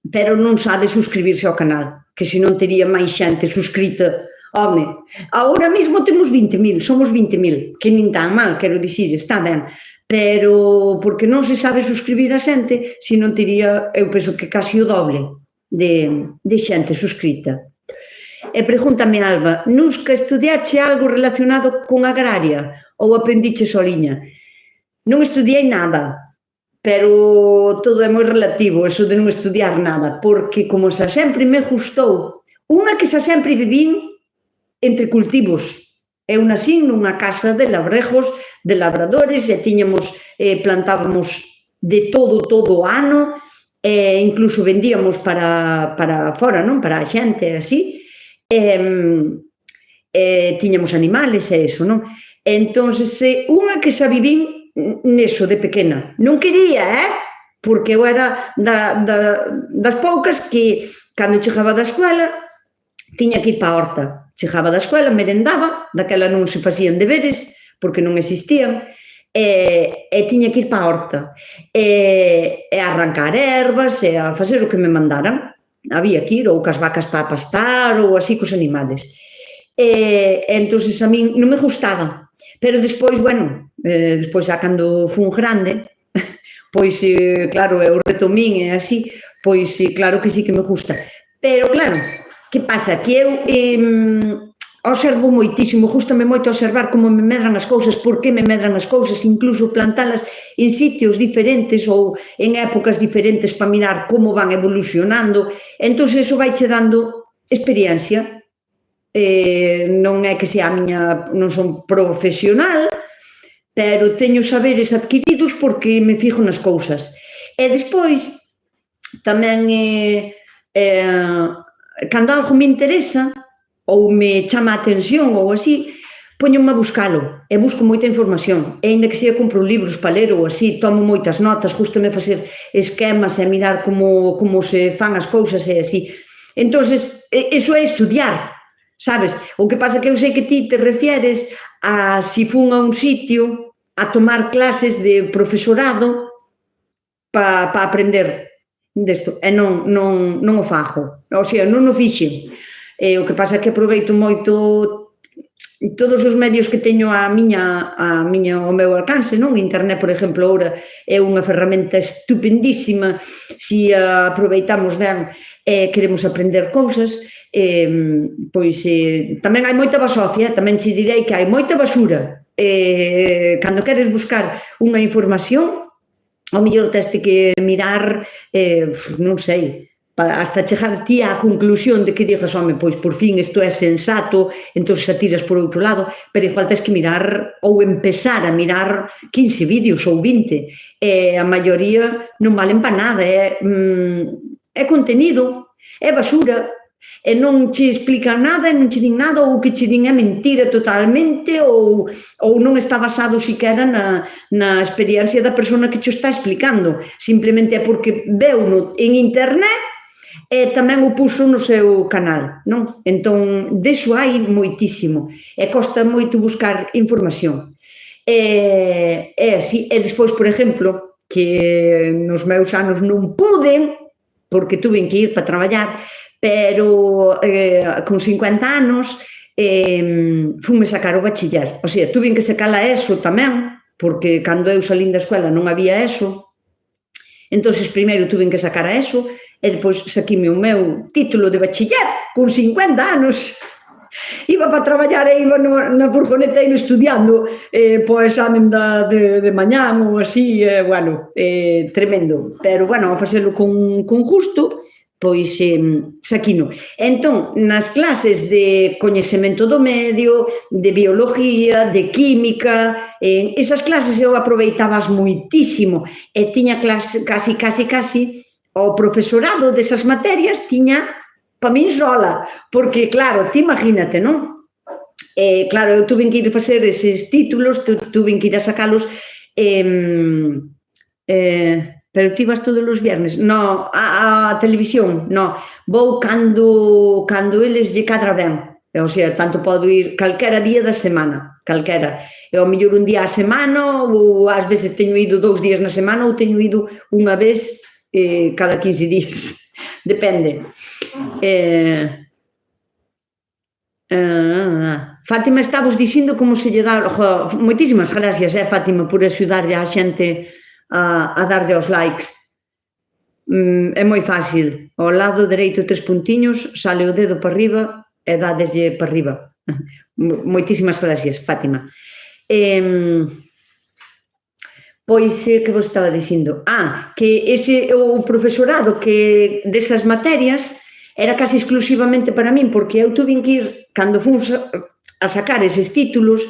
pero non sabe suscribirse ao canal, que se non tería máis xente suscrita. Home, agora mesmo temos 20.000, somos 20.000, que nin tan mal, quero dicir, está ben, pero porque non se sabe suscribir a xente, se non tería, eu penso que casi o doble de xente suscrita. E pregúntame, Alba, nusca estudiache algo relacionado con agraria ou aprendiche soliña? Non estudiei nada, pero todo é moi relativo, eso de non estudiar nada, porque como xa sempre me gustou, unha que xa sempre vivín entre cultivos. Eu nací nunha casa de labrejos, de labradores, e plantábamos de todo o ano, e incluso vendíamos para fora, non? Para a xente, así. Tiñamos animales e iso, non? Entón, unha que xa vivín neso de pequena. Non quería, porque eu era das poucas que, cando chegaba da escola, tiña que ir pa a horta. Chegaba da escola, merendaba, daquela non se facían deberes, porque non existían, e tiña que ir pa a horta. E arrancar ervas, e a facer o que me mandaran. Había que ir, ou cas vacas para pastar, ou así cos animales. Entón, a min non me gustaba. Pero despois, bueno, despois xa cando fun grande, pois, claro, eu retomín e así, pois, claro que sí que me gusta. Pero, claro, que pasa? Que eu observo moitísimo, gústame moito observar como me medran as cousas, por que me medran as cousas, incluso plantalas en sitios diferentes ou en épocas diferentes para mirar como van evolucionando. Entón, iso vai che dando experiencia. Non é que sea a miña, non son profesional, pero teño saberes adquiridos porque me fijo nas cousas. E despois, tamén, cando algo me interesa, ou me chama a atención ou así, poñome a buscalo, e busco moita información, e ainda que sea compro libros para ler ou así, tomo moitas notas, gústame facer esquemas e mirar como se fan as cousas e así. Entón, iso é estudiar, sabes? O que pasa que eu sei que ti te refieres a si fun a un sitio a tomar clases de profesorado para aprender desto, e non o fago, o sea, non o fixen. O que pasa é que aproveito moito todos os medios que teño ao meu alcance, non? Internet, por exemplo, agora é unha ferramenta estupendísima se aproveitamos ben e queremos aprender cousas. Pois tamén hai moita basofia, tamén che direi que hai moita basura. Cando queres buscar unha información, ao mellor teste que mirar, non sei, hasta chegar ti á conclusión de que digas, home, pois por fin isto é sensato, entón xa tiras por outro lado, pero igual tens que mirar ou empezar a mirar 15 vídeos ou 20, e a maioría non valen para nada, é contenido, é basura, e non che explican nada, e non che din nada, ou que che din é mentira totalmente, ou non está basado siquera na experiencia da persona que che está explicando, simplemente é porque veu en internet e tamén o puxo no seu canal, non? Entón, deso hai moitísimo, e costa moito buscar información. E así, e despois, por exemplo, que nos meus anos non pude, porque tuve que ir para traballar, pero con 50 anos fume sacar o bachiller, o sea, tuve que sacar a ESO tamén, porque cando eu salín da escola non había ESO, entón, primeiro tuve que sacar a ESO, e depois saquime o meu título de bachiller con 50 anos. Iba para traballar e iba na furgoneta iba estudiando po examen de mañán ou así, bueno, tremendo. Pero, bueno, a facelo con gusto, pois saquino. Entón, nas clases de coñecemento do medio, de biología, de química, esas clases eu aproveitabas moitísimo e tiña clase casi o profesorado desas materias tiña pa min sola, porque, claro, ti imagínate, non? Claro, eu tuve que ir a facer eses títulos, tuve que ir a sacalos, pero ti vas todos os viernes? No, a televisión, no, vou cando eles lle cadra ben, o sea, tanto podo ir calquera día da semana, calquera, e ao mellor un día a semana, ou ás veces teño ido 2 días na semana, ou teño ido unha vez cada 15 días, depende. Fátima, estabas dicindo como se lle dá, moitísimas gracias, Fátima, por axudarlle a xente a darlle aos likes. É moi fácil, ao lado dereito 3 puntiños, sale o dedo para arriba e dádeslle para arriba. Moitísimas gracias, Fátima. Pois, que vos estaba dicindo? Que o profesorado que desas materias era casi exclusivamente para min, porque eu tuve que ir, cando fomos a sacar eses títulos,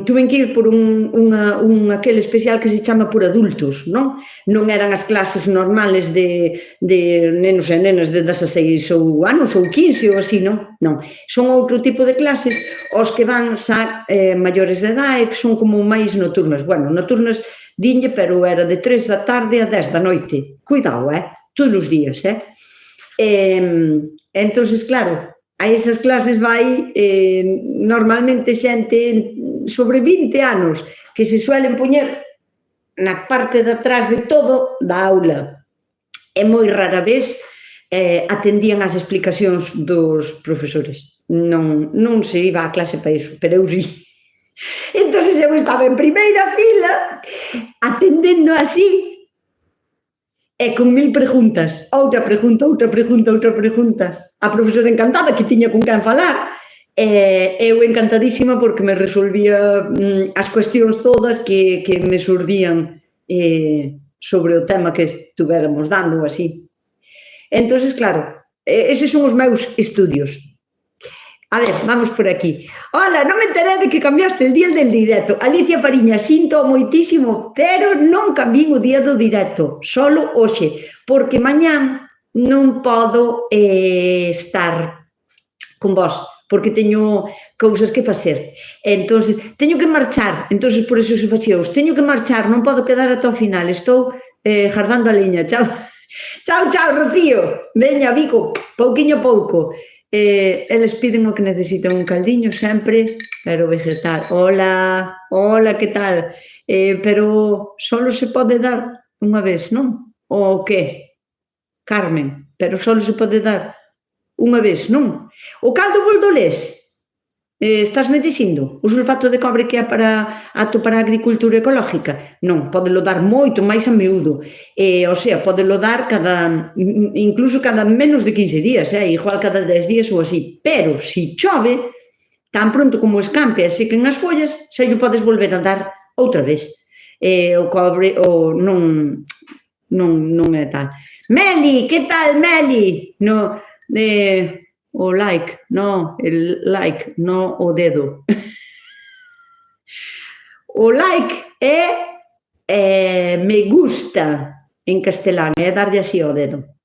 tuve que ir por aquele especial que se chama por adultos, non? Non eran as clases normales de nenos e nenas de 16 anos ou 15 ou así, non? Non, son outro tipo de clases os que van xa maiores de edade, que son como máis nocturnas. Bueno, nocturnas dinlle, pero era de 3 da tarde a 10 da noite. Cuidado, todos os días, entonces, claro, a esas clases vai normalmente xente sobre 20 anos que se suelen poñer na parte de atrás de todo da aula. E moi rara vez atendían as explicacións dos profesores. Non se iba a clase para iso, pero eu sí. Entón, eu estaba en primeira fila atendendo así e con 1000 preguntas, outra pregunta. A profesora encantada que tiña con quen falar, eu encantadísima porque me resolvía as cuestións todas que me xurdían sobre o tema que estuveramos dando ou así. Entón, claro, eses son os meus estudios. A ver, vamos por aquí. Hola, non me enteré de que cambiaste el día del directo. Alicia Fariña, sinto moitísimo, pero non cambiei o día do directo, solo hoxe, porque mañán non podo estar con vos, porque teño cousas que facer. Entón, teño que marchar, entón, por iso se facións. Teño que marchar, non podo quedar ata o final, estou jardando a leña. Chao, chao, Rocío. Veña, Vico, pouquiño a pouco. Eles piden o que necesitan, un caldiño sempre, pero vegetal. Hola, que tal? Pero solo se pode dar unha vez, non? O que? Carmen, pero solo se pode dar unha vez, non? O caldo boldolés, estásme dicindo? O sulfato de cobre que é apto para a agricultura ecológica? Non, podelo dar moito máis a miúdo. O sea, podelo dar incluso cada menos de 15 días, igual cada 10 días ou así. Pero, se chove, tan pronto como escampe e sequen as follas, xa lle podes volver a dar outra vez. O cobre non é tal. Meli, que tal, Meli? O like, no o dedo. O like é me gusta en castelán, é darlle así ao dedo.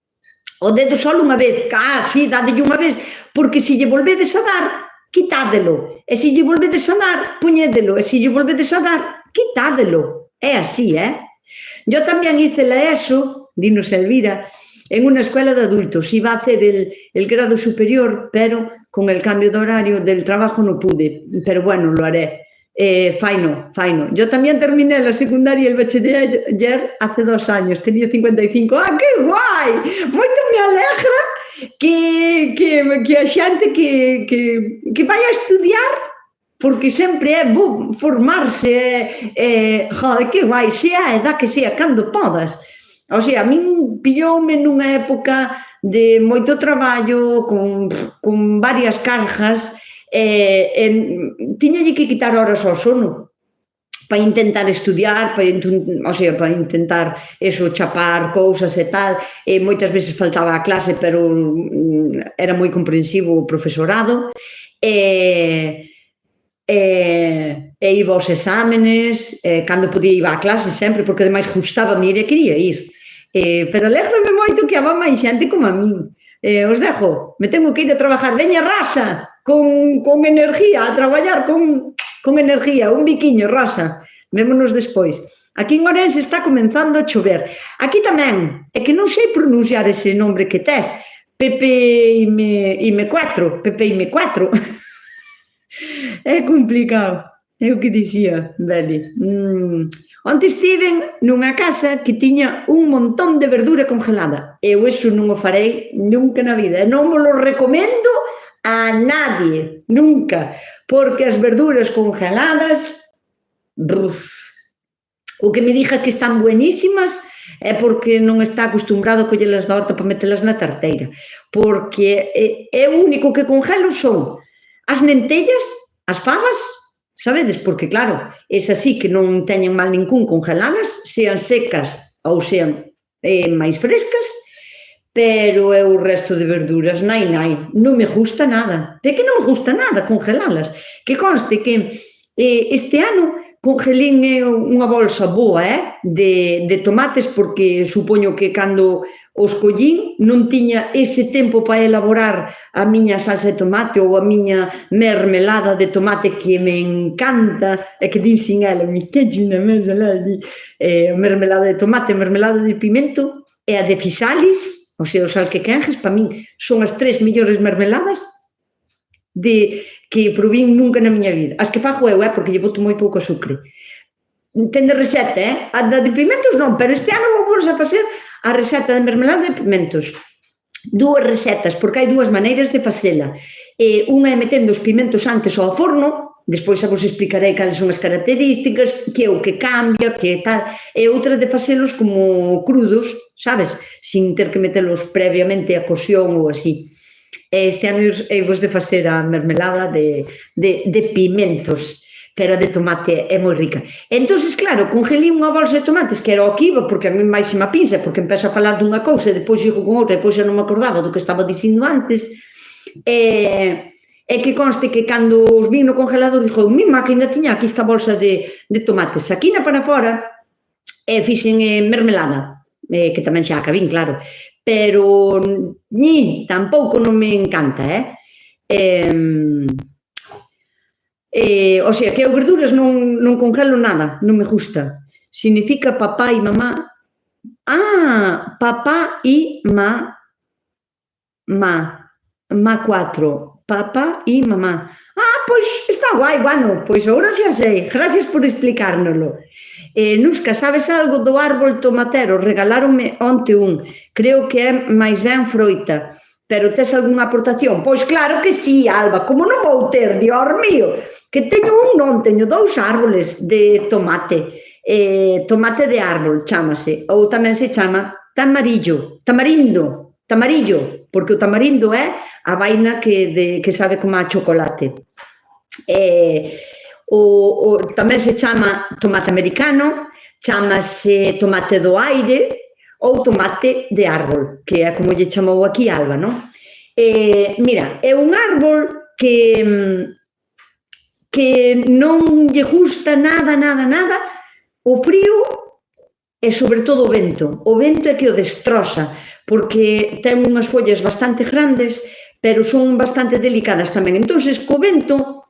O dedo só unha vez, sí, dadelle unha vez, porque se lle volvedes a dar, quitádelo. E se lle volvedes a dar, poñédelo. E se lle volvedes a dar, quitádelo. É así, Yo tamén hice la ESO, dinos Elvira, en una escuela de adultos. Iba a hacer el grado superior, pero con el cambio de horario del trabajo no pude. Pero bueno, lo haré. Faino. Yo también terminé la secundaria y el bachiller hace 2 años. Tenía 55. ¡Qué guai! Moito me alegra que a xente que vai a estudiar, porque sempre é bo formarse, joder, que guai, sea a edad que sea, cando podas. O sea, a min pilloume nunha época de moito traballo, con varias cargas, tiñalle que quitar horas ao sono para intentar estudiar, para intentar chapar cousas e tal, moitas veces faltaba a clase, pero era moi comprensivo o profesorado, iba aos exámenes, cando podía iba a clase sempre, porque ademais gustábame ir e quería ir. Pero alégrame moito que haba máis xente como a min. Os dejo, me tengo que ir a trabajar. Veña, Rosa, con energía, a traballar con energía. Un biquiño, Rosa. Vémonos despois. Aquí en Ourense está comenzando a chover. Aquí tamén, é que non sei pronunciar ese nombre que tes. PPM4. É complicado. É o que dicía, Beli. Onte estiven nunha casa que tiña un montón de verdura congelada. Eu iso non o farei nunca na vida. Non vos lo recomendo a nadie, nunca. Porque as verduras congeladas, o que me diga que están buenísimas é porque non está acostumbrado a collelas da horta para metelas na tarteira. Porque o único que congelo son as lentellas, as fabas, sabedes? Porque, claro, esas sí que non teñen mal ningún congelalas, sean secas ou sean máis frescas, pero o resto de verduras, nai, non me gusta nada. É que non me gusta nada congelalas. Que conste que este ano congelín unha bolsa boa de tomates, porque supoño que cando os collín non tiña ese tempo para elaborar a miña salsa de tomate ou a miña mermelada de tomate que me encanta, e que din sin ela, me queche na mermelada de tomate, mermelada de pimento e a de fisalis, o sea, os alquequenjes, para min son as 3 millores mermeladas que probín nunca na miña vida. As que fago eu, porque lle boto moi pouco azúcar. Tende receta, a da de pimentos non, pero este ano vou a facer a receta de mermelada de pimentos. 2 recetas, porque hai 2 maneiras de facela. Unha é metendo os pimentos antes ao forno, despois xa vos explicarei cales son as características, que é o que cambia, que tal, e outra de facelos como crudos, sabes? Sin ter que metelos previamente a cocción ou así. Este ano vos de facer a mermelada de pimentos, pero a de tomate é moi rica. Entonces, claro, congelí unha bolsa de tomates, que era o que iba, porque a mí máis se me pinza, porque empezo a falar dunha cousa, e depois digo con outra, e depois xa non me acordaba do que estaba dicindo antes. E que conste que cando os vin no congelador, dixo, mima, que ainda tiña aquí esta bolsa de tomates. Aquí na para fora, fixen mermelada, que tamén xa acabín, claro, pero tampouco non me encanta, o sea, que eu verduras non congelo nada, non me gusta. Significa papá e mamá. Papá e má 4. Papá e mamá. Pois está guai, bueno, pois agora xa sei. Gracias por explicárnoslo. Nusca, sabes algo do árbol tomatero? Regaláronme onte un. Creo que é máis ben froita. Pero tes algunha aportación? Pois claro que sí, Alba. Como non vou ter, Dios mío? Que teño non, teño 2 árboles de tomate. Tomate de árbol, chámase. Ou tamén se chama tamarindo, porque o tamarindo é a vaina que sabe como a chocolate. Tamén se chama tomate americano, chamase tomate do aire ou tomate de árbol, que é como lle chamou aquí Alba, non? Mira, é un árbol que non lle gusta nada o frío e sobre todo o vento. O vento é que o destroza, porque ten unhas follas bastante grandes, pero son bastante delicadas tamén. Entonces, co vento,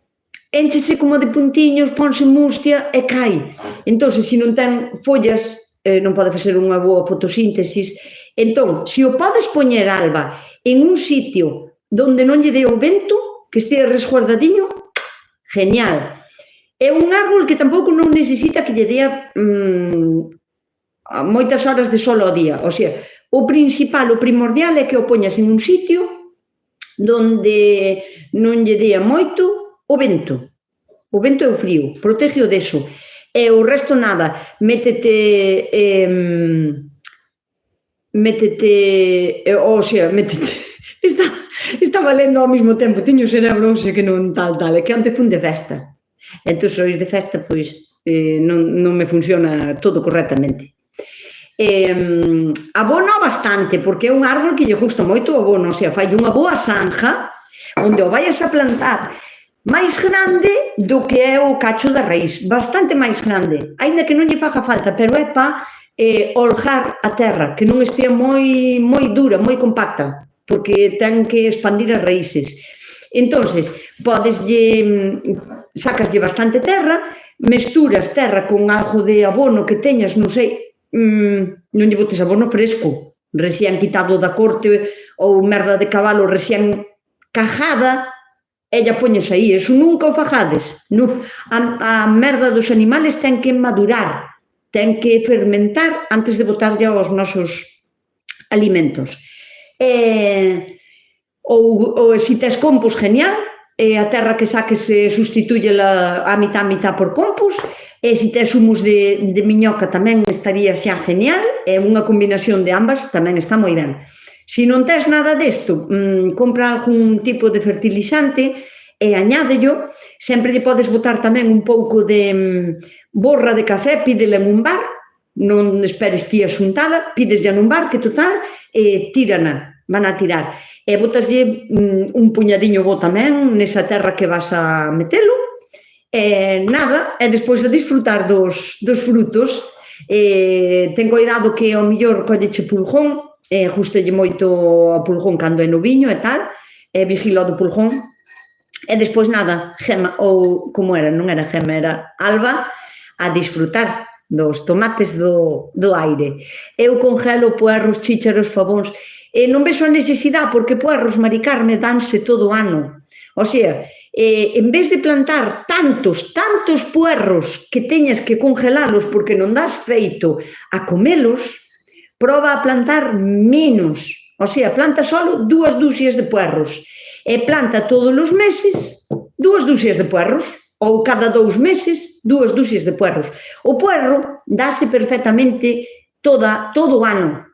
énchese como de puntiños, ponse mustia e cai. Entón, se non ten follas, non pode facer unha boa fotosíntesis. Entón, se o podes poñer, Alba, en un sitio donde non lle dé o vento, que estea resguardadiño, genial. É un árbol que tampouco non necesita que lle dea moitas horas de sol ao día. O sea, o principal, o primordial é que o poñas en un sitio donde non lle dea moito o vento. O vento e o frío, protege o deso. E o resto nada, métete, estaba lendo ao mesmo tempo, teño o cerebro hoxe que non tal, é que onte fun de festa. Entón, sois de festa, pois, non me funciona todo correctamente. Abono bastante, porque é un árbol que lle gusta moito o abono, o sea, fai unha boa zanja onde o vayas a plantar máis grande do que é o cacho da raíz, bastante máis grande, aínda que non lle faga falta, pero é para holgar a terra, que non estea moi dura, moi compacta, porque ten que expandir as raíces. Entonces, sacaslle bastante terra, mesturas terra con algo de abono que teñas, non sei, non lle botes abono fresco, recién quitado da corte ou merda de cabalo recién cajada, ella poñes aí, eso nunca o fajades. A merda dos animales ten que madurar, ten que fermentar antes de botarlle aos nosos alimentos. Ou se tes compost, genial, a terra que saques sustitúyela a mitad por compost, e se tes humus de miñoca tamén estaría xa genial, é unha combinación de ambas, tamén está moi ben. Se non tes nada desto, compra algún tipo de fertilizante e añádello, sempre lle podes botar tamén un pouco de borra de café, pídela en un bar, non esperes ti a xuntala, pídeslla nun bar, que total, tírana, van a tirar. E botaslle un puñadiño bo tamén nesa terra que vas a metelo, e nada, e despois a disfrutar dos frutos. Ten coidado que ao mellor colleche pulgón, gústalle moito o pulgón cando é noviño e tal, e vigila do pulgón, e despois nada, Gema, ou como era, non era Gema, era Alba, a disfrutar dos tomates do aire. Eu congelo puerros, chícharos, fabóns, e non vexo a necesidade, porque puerros, Mari Carme, danse todo o ano. O sea, en vez de plantar tantos puerros que teñas que congelalos porque non das feito a comelos, proba a plantar menos. O sea, planta solo 2 dúcias de puerros. E planta todos os meses 2 dúcias de puerros, ou cada 2 meses 2 dúcias de puerros. O puerro dáse perfectamente todo o ano.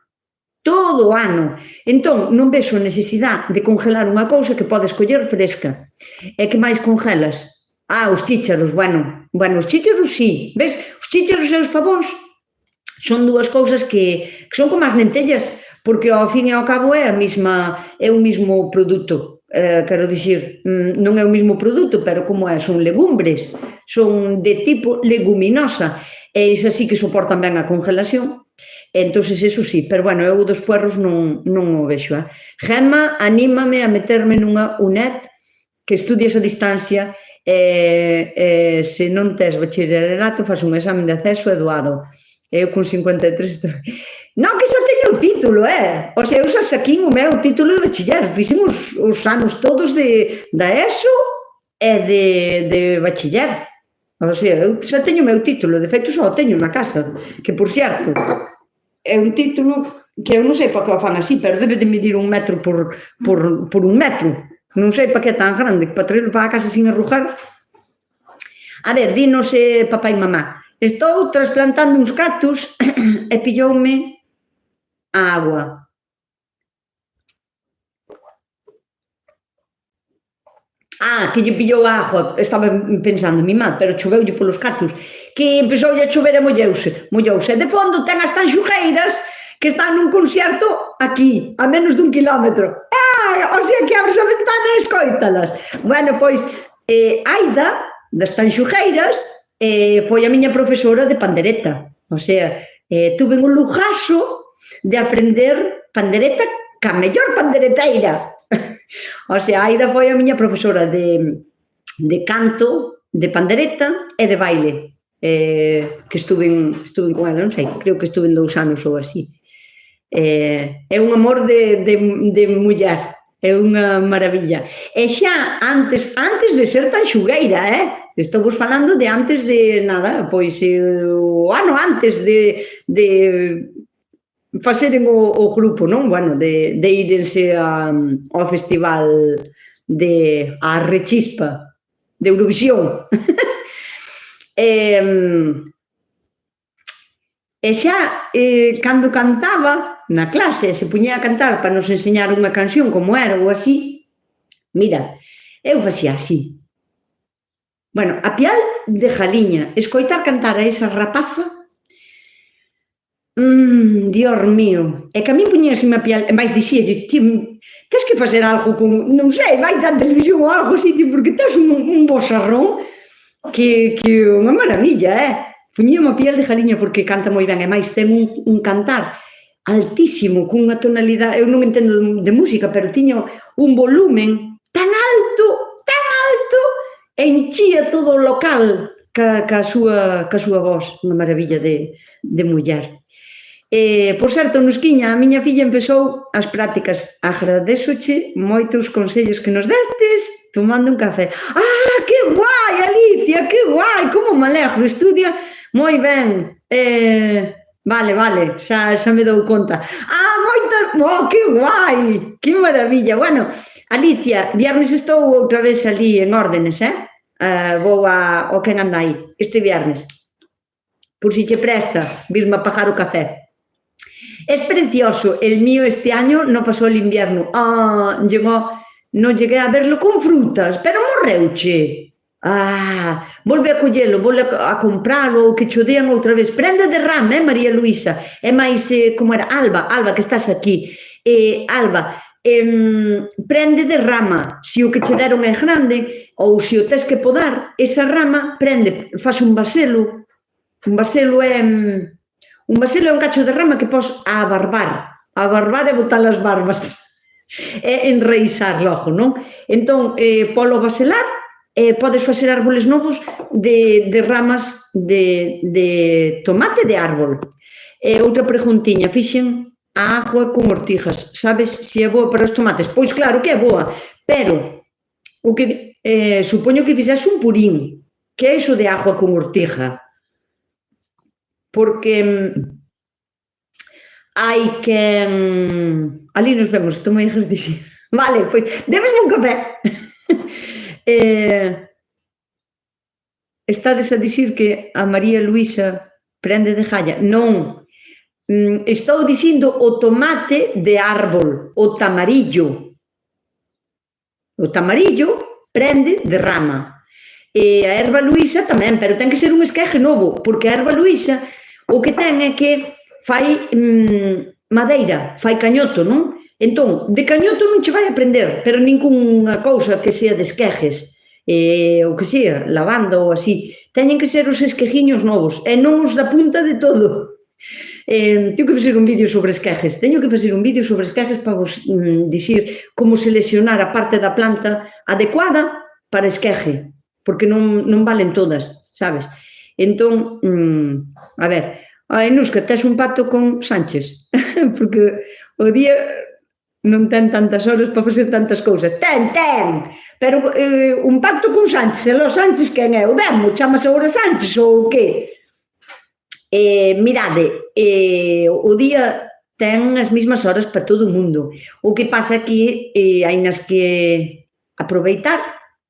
Todo o ano. Entón, non vexo necesidade de congelar unha cousa que podes coller fresca. E que máis congelas? Os chícharos, bueno, os chícharos sí. Ves, os chícharos e os fabóns son 2 cousas que son como as lentellas, porque ao fin e ao cabo é o mesmo produto. Quero dicir, non é o mesmo produto, pero como é, son legumbres, son de tipo leguminosa, e iso sí que soportan ben a congelación. Entonces, eso sí, pero bueno, eu dos puerros non o vexo. Gema, anímame a meterme nunha UNED que estudies a distancia e se non tes bachillerato, faz un examen de acceso e doado. Eu con 53... Non, que xa teño o título, O sea, eu xa saquín o meu título de bachiller. Fixemos os anos todos da ESO e de bachiller. O sea, eu xa teño o meu título. De feito, xa o teño na casa. Que, por certo, é un título que eu non sei para que o fan así, pero debe de medir 1 metro por 1 metro. Non sei para que é tan grande, para traerlo para a casa sin arrugar. A ver, dinos papá e mamá. Estou trasplantando uns cactus e pilloume a agua. Que lle pillou a agua, estaba pensando mi má, pero choveulle polos cactus, que empezoulle a chover e mollouse. De fondo ten as tanxugueiras que están nun concerto aquí, a menos d'1 kilómetro. O sea que abres a ventana e escoítalas. Bueno, pois, Aida, das tanxugueiras, foi a miña profesora de pandereta. O sea, tuve un lujazo de aprender pandereta ca mellor pandereteira. O sea, Aida foi a miña profesora de canto, de pandereta e de baile, que estuve con ela, non sei, creo que estuve 2 anos ou así. É un amor de muller, é unha maravilla. E xa antes de ser tan xugueira, estamos falando de antes de nada, pois o ano antes de faceren o grupo, non? Bueno, de irense ao festival a Rechispa de Eurovisión. E xa, cando cantaba na clase, se puñía a cantar para nos enseñar unha canción como era ou así, mira, eu facía así. Bueno, a piel de Jaliña, escoitar cantar a esa rapaza, Dios mío, é que a mí puñíaseme a piel, e máis dixíalle, tens que facer algo con, non sei, vai da televisión ou algo así, porque tens un bozarrón que unha maravilla, Puñíame a piel de Jaliña porque canta moi ben, e máis ten un cantar altísimo, cunha tonalidade, eu non entendo de música, pero tiña un volumen tan alto, e enchía todo o local ca súa voz, unha maravilla de muller. Por certo, Nusquiña, a miña filla empezou as prácticas. Agradézoche moitos consellos que nos destes tomando un café. Que guai, Alicia, que guai, como me alegro, estudia moi ben. Vale, xa me dou conta. Que guai, que maravilla. Bueno, Alicia, viernes estou outra vez ali en órdenes, vou ao Quen anda aí, este viernes. Por si che presta, virme a pagar o café. Es precioso, el mío este año no pasó el invierno. Llegó Non cheguei a verlo con frutas, pero morreuche. Volve a collelo, volve a compralo, ou que cho dean outra vez. Prende de rama, María Luisa? É máis, como era? Alba, que estás aquí. Alba, prende de rama. Se o que che deron é grande, ou se o tes que podar, esa rama, prende, faz un vaselo. Un vaselo é un cacho de rama que pos a barbar e botar as barbas. É enraizar logo, non? Entón, polo vaselar, podes facer árboles novos de ramas de tomate de árbol. Outra preguntiña, fixen a agua con ortigas. Sabes se é boa para os tomates? Pois claro que é boa, pero o que supoño que fixes un purín. Que é iso de agua con ortiga? Porque hai que... Ali nos vemos, estou moi agradecida. Vale, pois, débesme un café. Estades a dicir que a María Luisa prende de jalla. Non, estou dicindo o tomate de árbol, o tamarillo. O tamarillo prende de rama. E a erva luisa tamén, pero ten que ser un esqueje novo, porque a erva luisa o que ten é que fai madeira, fai cañoto, non? Entón, de cañoto non che vai a prender, pero ningunha cousa que sea de esquejes, ou que sea, lavanda ou así. Teñen que ser os esquejiños novos, e non os da punta de todo. Teño que facer un vídeo sobre esquejes, para vos dicir como seleccionar a parte da planta adecuada para esqueje, porque non valen todas, sabes? Entón, a ver, Nusca, tes un pacto con Sánchez? Porque o día non ten tantas horas para facer tantas cousas. Ten! Pero un pacto con Sánchez, e lo Sánchez quen é? O demo, chamase agora Sánchez ou que? Mirade, o día ten as mesmas horas para todo o mundo. O que pasa é que hai nas que aproveitar,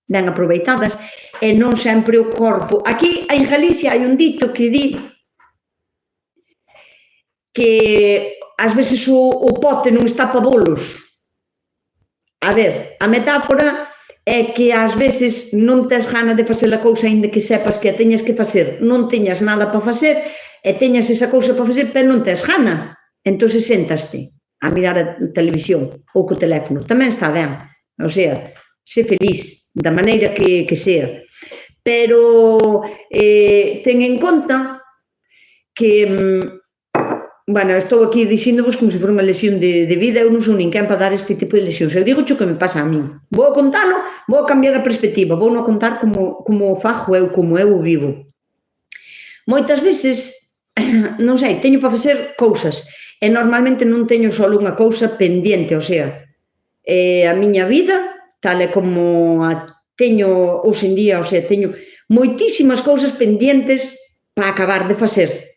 ben aproveitadas, e non sempre o corpo. Aquí, en Galicia, hai un dito que di que ás veces o pote non está para bolos. A ver, a metáfora é que ás veces non tes gana de facer a cousa aínda que sepas que a teñas que facer. Non teñas nada para facer e teñas esa cousa para facer, pero non tes gana. Entón, séntaste a mirar a televisión ou co teléfono. Tamén está ben. O sea, sé feliz da maneira que sea. Pero ten en conta que... Bueno, estou aquí dixíndovos como se for unha lesión de vida, eu non sou ninguén para dar este tipo de lesións. Eu digo xo que me pasa a min. Vou a contalo, vou a cambiar a perspectiva, vou non contar como fajo eu, como eu o vivo. Moitas veces, non sei, teño para facer cousas e normalmente non teño só unha cousa pendiente, o sea, a miña vida, tal e como a teño hoxe en día, o sea, teño moitísimas cousas pendientes para acabar de facer.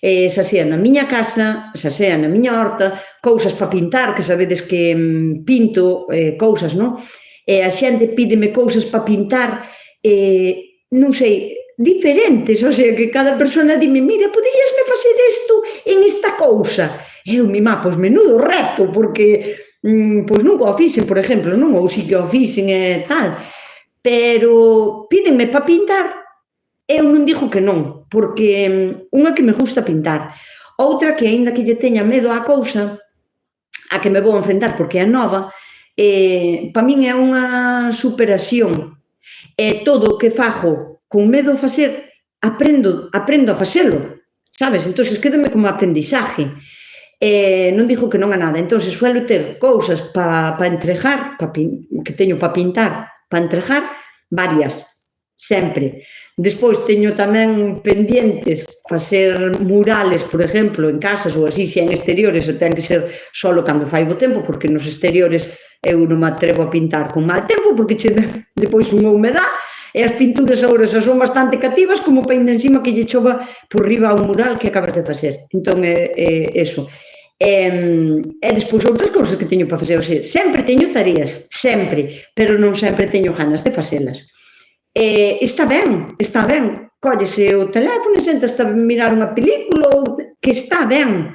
Xa sea na miña casa, xa sea na miña horta, cousas para pintar, que sabedes que pinto cousas, non? A xente pídeme cousas para pintar, non sei, diferentes, o sea, que cada persona dime, mira, poderíasme facer isto en esta cousa? Eu, pois menudo reto, porque pois nunca o fixen, por exemplo, non? Ou si que o fixen e tal, pero pídenme para pintar. Eu non digo que non, porque unha que me gusta pintar, outra que aínda que lle teña medo á cousa, a que me vou enfrentar porque é nova, para min é unha superación. E todo o que fago con medo a facer, aprendo a facelo, sabes? Entón, quédame como aprendizaje. Non digo que non a nada. Entón, suelo ter cousas para entregar, que teño para pintar, para entregar, varias, sempre. Despois teño tamén pendientes facer murales, por exemplo, en casas ou así, se en exteriores, ten que ser solo cando fai bo tempo, porque nos exteriores eu non me atrevo a pintar con mal tempo, porque che depois unha humedad, e as pinturas agora xa son bastante cativas, como para ainda encima que lle chova por riba a un mural que acabas de facer. Entón, é eso. E despois outras cousas que teño para facer, o sea, sempre teño tareas, sempre, pero non sempre teño ganas de facelas. Está ben, cóllese o teléfono e sentas a mirar unha película, que está ben,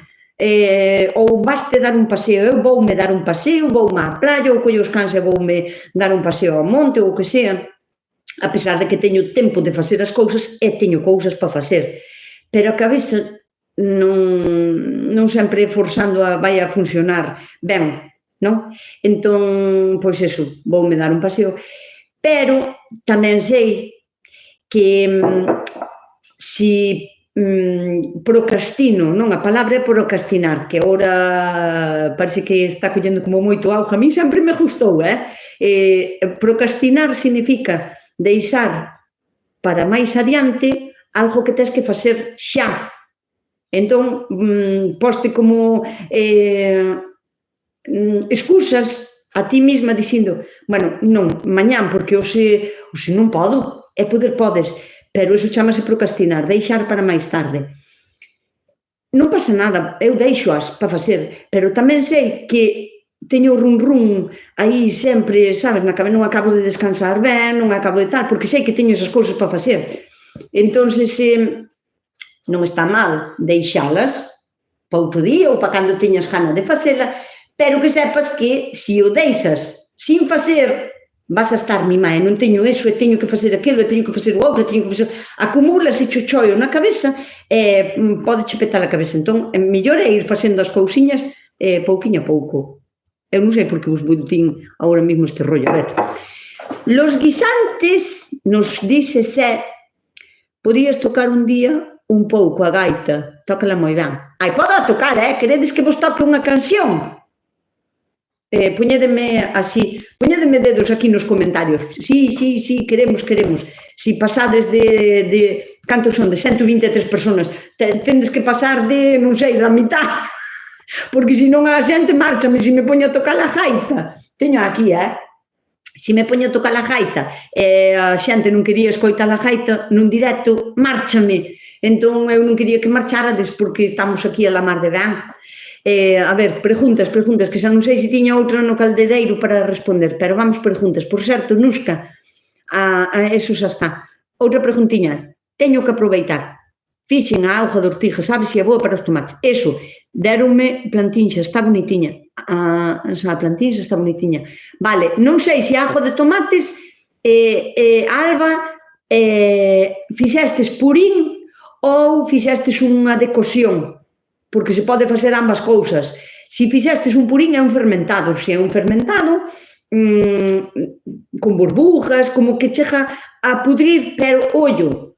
ou vaste dar un paseo, eu voume dar un paseo, voume á playa, ou collo os cans e voume dar un paseo ao monte, ou o que sea, a pesar de que teño tempo de facer as cousas e teño cousas para facer, pero a cabeza non sempre forzando vai a funcionar ben, non? Entón, pois eso, voume dar un paseo, pero tamén sei que si procrastino, non? A palabra é procrastinar, que agora parece que está collendo como moito auge. A mí sempre me gustou, procrastinar significa deixar para máis adiante algo que tens que facer xa. Entón, poste como excusas a ti mesma dicindo, bueno, non, mañán, porque hoxe non podo, e poder podes, pero iso chamase procrastinar, deixar para máis tarde. Non pasa nada, eu deixo-as para facer, pero tamén sei que teño run aí sempre, sabes, na cabeza, non acabo de descansar ben, non acabo de tal, porque sei que teño esas cousas para facer. Entón, non está mal deixalas para outro día ou para cando teñas gana de facela, pero que sepas que se o deixas sin facer, vas a estar mimá, e non teño iso, e teño que facer aquilo, e teño que facer o outro, e teño que facer... Acumulas e chochoio na cabeza, e pode chepetar a cabeza. Entón, mellor é ir facendo as cousiñas pouquiño a pouco. Eu non sei por que vos botín agora mesmo este rollo. A ver, los guisantes, nos dícese, podías tocar un día un pouco a gaita, tócala moi ben. Ai, podo tocar, queredes que vos toque unha canción? Poñédeme así, poñédeme dedos aquí nos comentarios. Sí, queremos. Si pasades de cantos son, de 123 personas, tendes que pasar de, non sei, da mitad, porque senón a xente márchame, se me poño a tocar a gaita. Teño aquí, se me poño a tocar a gaita e a xente non quería escoitar a gaita nun directo, márchame. Entón eu non quería que marchárades porque estamos aquí a la mar de ben. A ver, preguntas, que xa non sei se tiña outra no caldereiro para responder, pero vamos preguntas. Por certo, Nusca, eso xa está. Outra preguntiña, teño que aproveitar. Fixen a auga de ortiga, sabes se é boa para os tomates. Eso, deronme plantinxa, está bonitiña. A plantinxa está bonitiña. Vale, non sei se a auga de tomates, Alba, fixestes purín ou fixestes unha decocción, porque se pode facer ambas cousas. Se fixestes un purín é un fermentado, se é un fermentado con burbujas, como que chega a pudrir, pero ollo,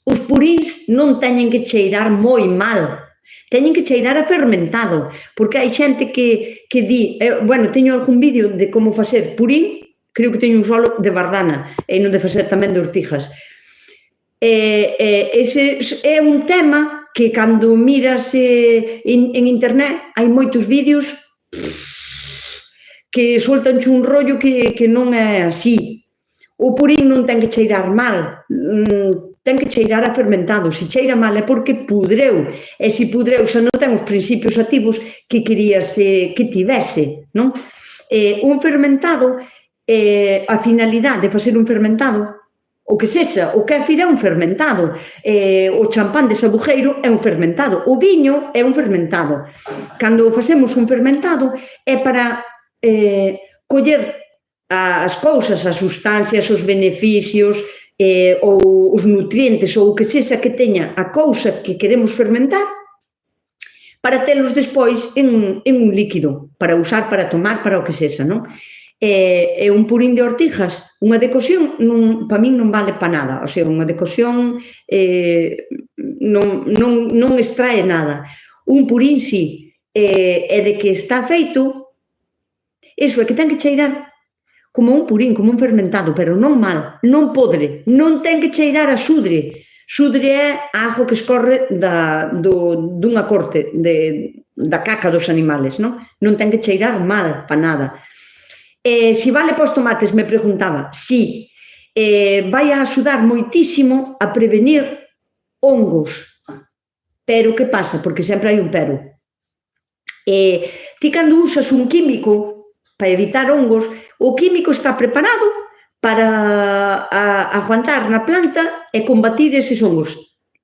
os puríns non teñen que cheirar moi mal, teñen que cheirar a fermentado, porque hai xente que di, bueno, teño algún vídeo de como facer purín, creo que teño un solo de bardana, e non de facer tamén de ortigas. Ese é un tema que cando miras en internet hai moitos vídeos que soltanche un rollo que non é así. O purín non ten que cheirar mal, ten que cheirar a fermentado. Se cheira mal é porque pudreu, e se pudreu xa non ten os principios activos que querías que tivese, non? Un fermentado, a finalidade de facer un fermentado, o que sexa, o kéfir é un fermentado, o champán de sabujeiro é un fermentado, o viño é un fermentado. Cando facemos un fermentado é para coller as cousas, as sustancias, os beneficios, ou os nutrientes, ou o que sexa que teña a cousa que queremos fermentar, para telos despois en un líquido, para usar, para tomar, para o que sexa, non? E un purín de ortigas, unha decocción, para min non vale para nada, o sea, unha decocción non extrae nada. Un purín, sí, e de que está feito, iso é que ten que cheirar como un purín, como un fermentado, pero non mal, non podre, non ten que cheirar a xudre. Xudre é a auga que escorre dunha corte, da caca dos animales, non? Non ten que cheirar mal para nada. Se vale para os tomates, me preguntaba, sí, vai a axudar moitísimo a prevenir hongos. Pero que pasa? Porque sempre hai un pero. Ti cando usas un químico para evitar hongos, o químico está preparado para aguantar na planta e combatir eses hongos.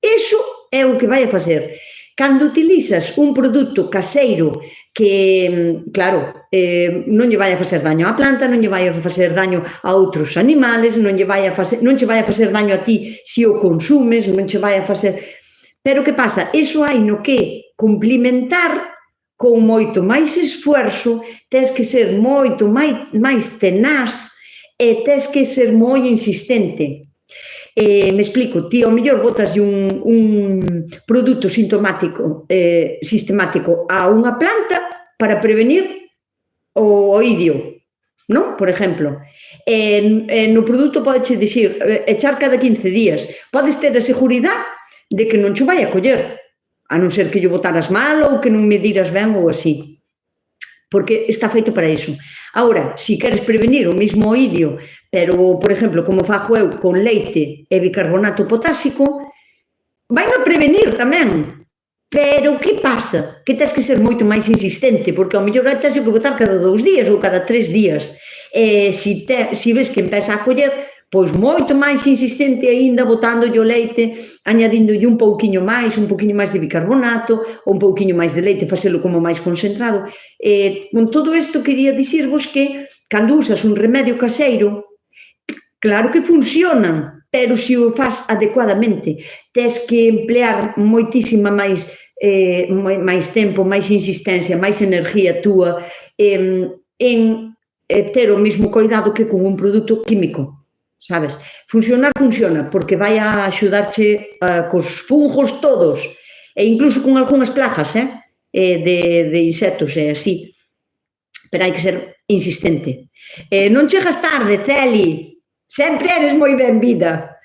Iso é o que vai a facer. Cando utilizas un produto caseiro que, claro, non lle vai a facer daño á planta, non lle vai a facer daño a outros animales, non che vai a facer daño a ti se o consumes, non che vai a facer... Pero que pasa? Iso hai no que complementar con moito máis esfuerzo, tens que ser moito máis tenaz e tens que ser moi insistente. Me explico, ti ao mellor botas un produto sistemático a unha planta para prevenir o oidio, non? Por exemplo, no produto podeche dicir echar cada 15 días, podes ter a seguridade de que non che vai a coller, a non ser que lle botaras mal ou que non mediras ben ou así, porque está feito para iso. Agora, se queres prevenir o mesmo oidio, pero, por exemplo, como fago eu con leite e bicarbonato potásico, vai a prevenir tamén. Pero que pasa? Que tens que ser moito máis insistente, porque ao mellor tens que botar cada 2 días ou cada 3 días. Se ves que empeza a coller, pois moito máis insistente aínda, botándolle o leite, añadíndolle un pouquiño máis de bicarbonato, ou un pouquiño máis de leite, facelo como máis concentrado. Con todo isto, quería dicirvos que, cando usas un remedio caseiro, claro que funcionan, pero se o faz adecuadamente, tes que emplear moitísima máis tempo, máis insistencia, máis energía túa en ter o mesmo cuidado que con un produto químico. Sabes? Funcionar funciona, porque vai a axudarche cos fungos todos, e incluso con algunhas plagas, de insectos e así. Pero hai que ser insistente. Non chegas tarde, Celi, sempre eres moi benvida.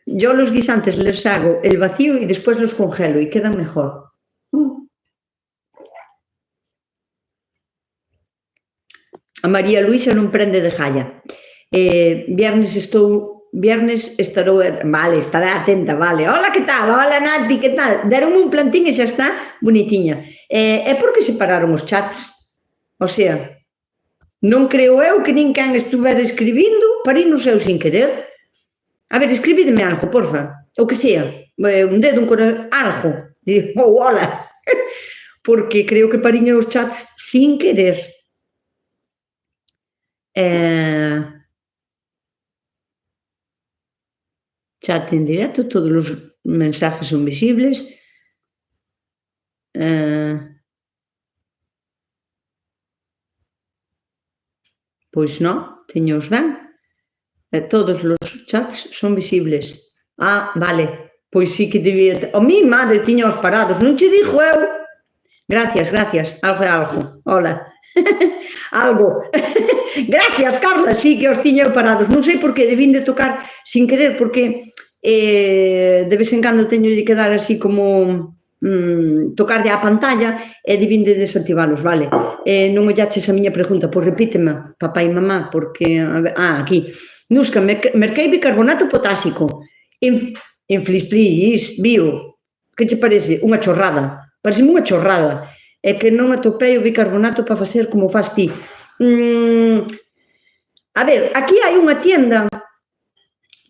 Yo los guisantes les hago el vacío y después los congelo y quedan mejor. A María Luisa non prende de jalla. Viernes estarou, vale, estará atenta, vale. Hola, que tal? Hola, Nati, que tal? Deron un plantín e xa está bonitiña. É porque separaron os chats. O sea, non creo eu que nin quen estuvera escribindo para ir no seu sin querer. A ver, escribideme algo, porfa. O que sea. Un dedo, un corazón, algo. Ou hola. Porque creo que pariño os chats sin querer. Chat en directo, todos os mensajes son visibles. Pois non, teños ben. Todos os chats son visibles. Vale, pois sí que debía... Mi madre tiña os parados, non che dixo eu? Gracias, algo é algo. Hola. Algo. Gracias, Carla, sí que os tiña parados. Non sei por que debín de tocar sin querer, porque de vez en cando teño que dar así como tocarlle á pantalla e debín de desactivalos, vale. Non ollaches a miña pregunta, pois repítema, papá e mamá, porque... aquí. Nusca, merquei bicarbonato potásico. En Flis, bio. Que che parece? Unha chorrada. Pareceme unha chorrada. É que non atopei o bicarbonato para facer como faz ti. A ver, aquí hai unha tienda,